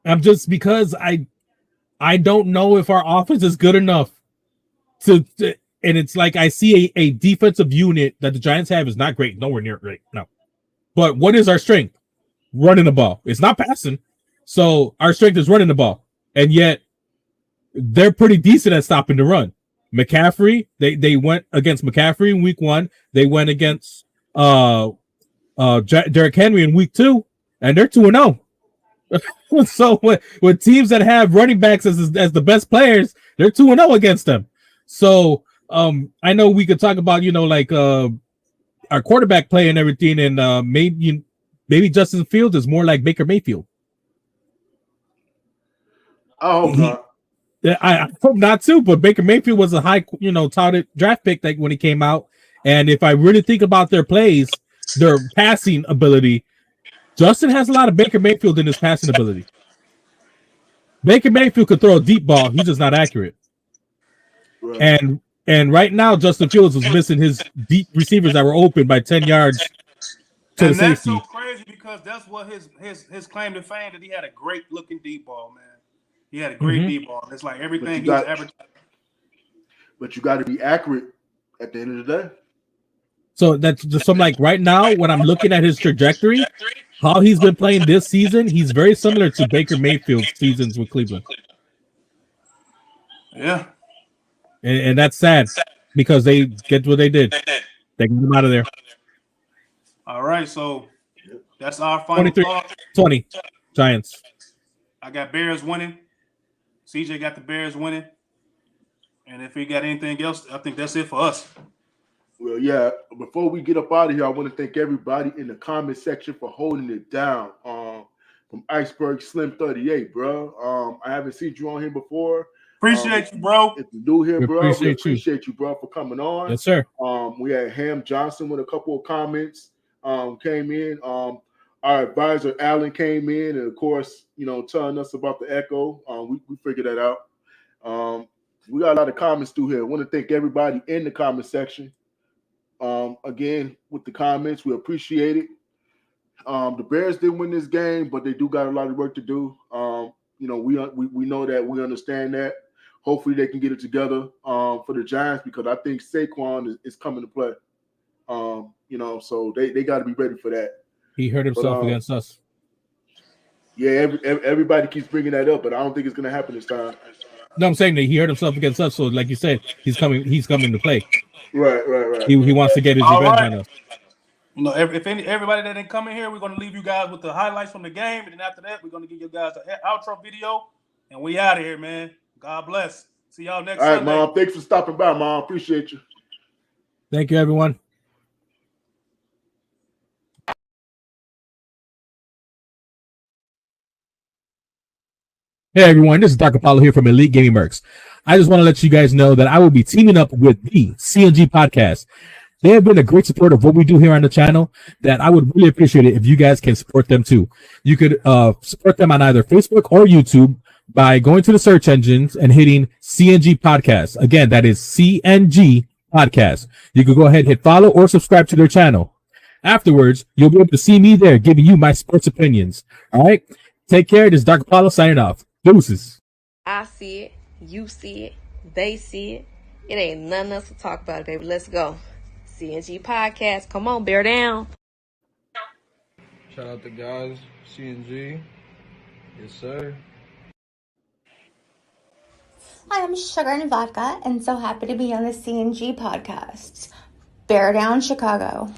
I'm just because I don't know if our offense is good enough to and it's like I see a defensive unit that the Giants have is not great, nowhere near great. No. But what is our strength? Running the ball. It's not passing. So our strength is running the ball. And yet they're pretty decent at stopping the run. McCaffrey, they went against McCaffrey in week 1. They went against Derrick Henry in week 2, and they're 2-0. So with teams that have running backs as the best players, they're 2-0 against them. So I know we could talk about like our quarterback play and everything, and maybe Justin Fields is more like Baker Mayfield. Oh God. I hope not too, but Baker Mayfield was a high, touted draft pick when he came out. And if I really think about their plays, their passing ability, Justin has a lot of Baker Mayfield in his passing ability. Baker Mayfield could throw a deep ball. He's just not accurate. Right. And right now, Justin Fields was missing his deep receivers that were open by 10 yards to the safety. That's so crazy because that's what his claim to fame, that he had a great looking deep ball, man. He had a great deep ball. It's like everything he was advertising. but you got to be accurate at the end of the day. So that's just so like right now when I'm looking at his trajectory, how he's been playing this season, he's very similar to Baker Mayfield's seasons with Cleveland. Yeah. And that's sad because they get what they did. They get him out of there. All right, so that's our final 23-20 Giants. I got Bears winning. CJ got the Bears winning. And if he got anything else, I think that's it for us. Well, yeah, before we get up out of here, I want to thank everybody in the comment section for holding it down. From Iceberg Slim 38, bro. I haven't seen you on here before. Appreciate you, bro. If you're new here, bro, we appreciate you, bro, for coming on. Yes, sir. We had Ham Johnson with a couple of comments came in. Our advisor, Alan, came in and, of course, telling us about the echo. We figured that out. We got a lot of comments through here. I want to thank everybody in the comment section. Again, with the comments, we appreciate it. The Bears didn't win this game, but they do got a lot of work to do. We know that, we understand that. Hopefully they can get it together for the Giants because I think Saquon is coming to play. So they got to be ready for that. He hurt himself against us. Yeah, everybody keeps bringing that up, but I don't think it's going to happen this time. No, I'm saying that he hurt himself against us. So, like you said, he's coming to play. Right. He wants to get his revenge on us. If everybody that didn't come in here, we're going to leave you guys with the highlights from the game, and then after that, we're going to give you guys the outro video, and we out of here, man. God bless. See y'all next Sunday. All right, Mom. Thanks for stopping by, Mom. Appreciate you. Thank you, everyone. Hey, everyone. This is Dr. Paulo here from Elite Gaming Mercs. I just want to let you guys know that I will be teaming up with the CNG Podcast. They have been a great support of what we do here on the channel that I would really appreciate it if you guys can support them too. You could support them on either Facebook or YouTube by going to the search engines and hitting CNG Podcast. Again, that is CNG Podcast. You can go ahead and hit follow or subscribe to their channel. Afterwards, you'll be able to see me there giving you my sports opinions. All right? Take care. This is Dr. Paulo signing off. Deuces. I see it. You see it. They see it. It ain't nothing else to talk about, baby. Let's go. CNG Podcast. Come on, bear down. Shout out to guys. CNG. Yes, sir. Hi, I'm Sugar and Vodka, and so happy to be on the CNG Podcast. Bear down, Chicago.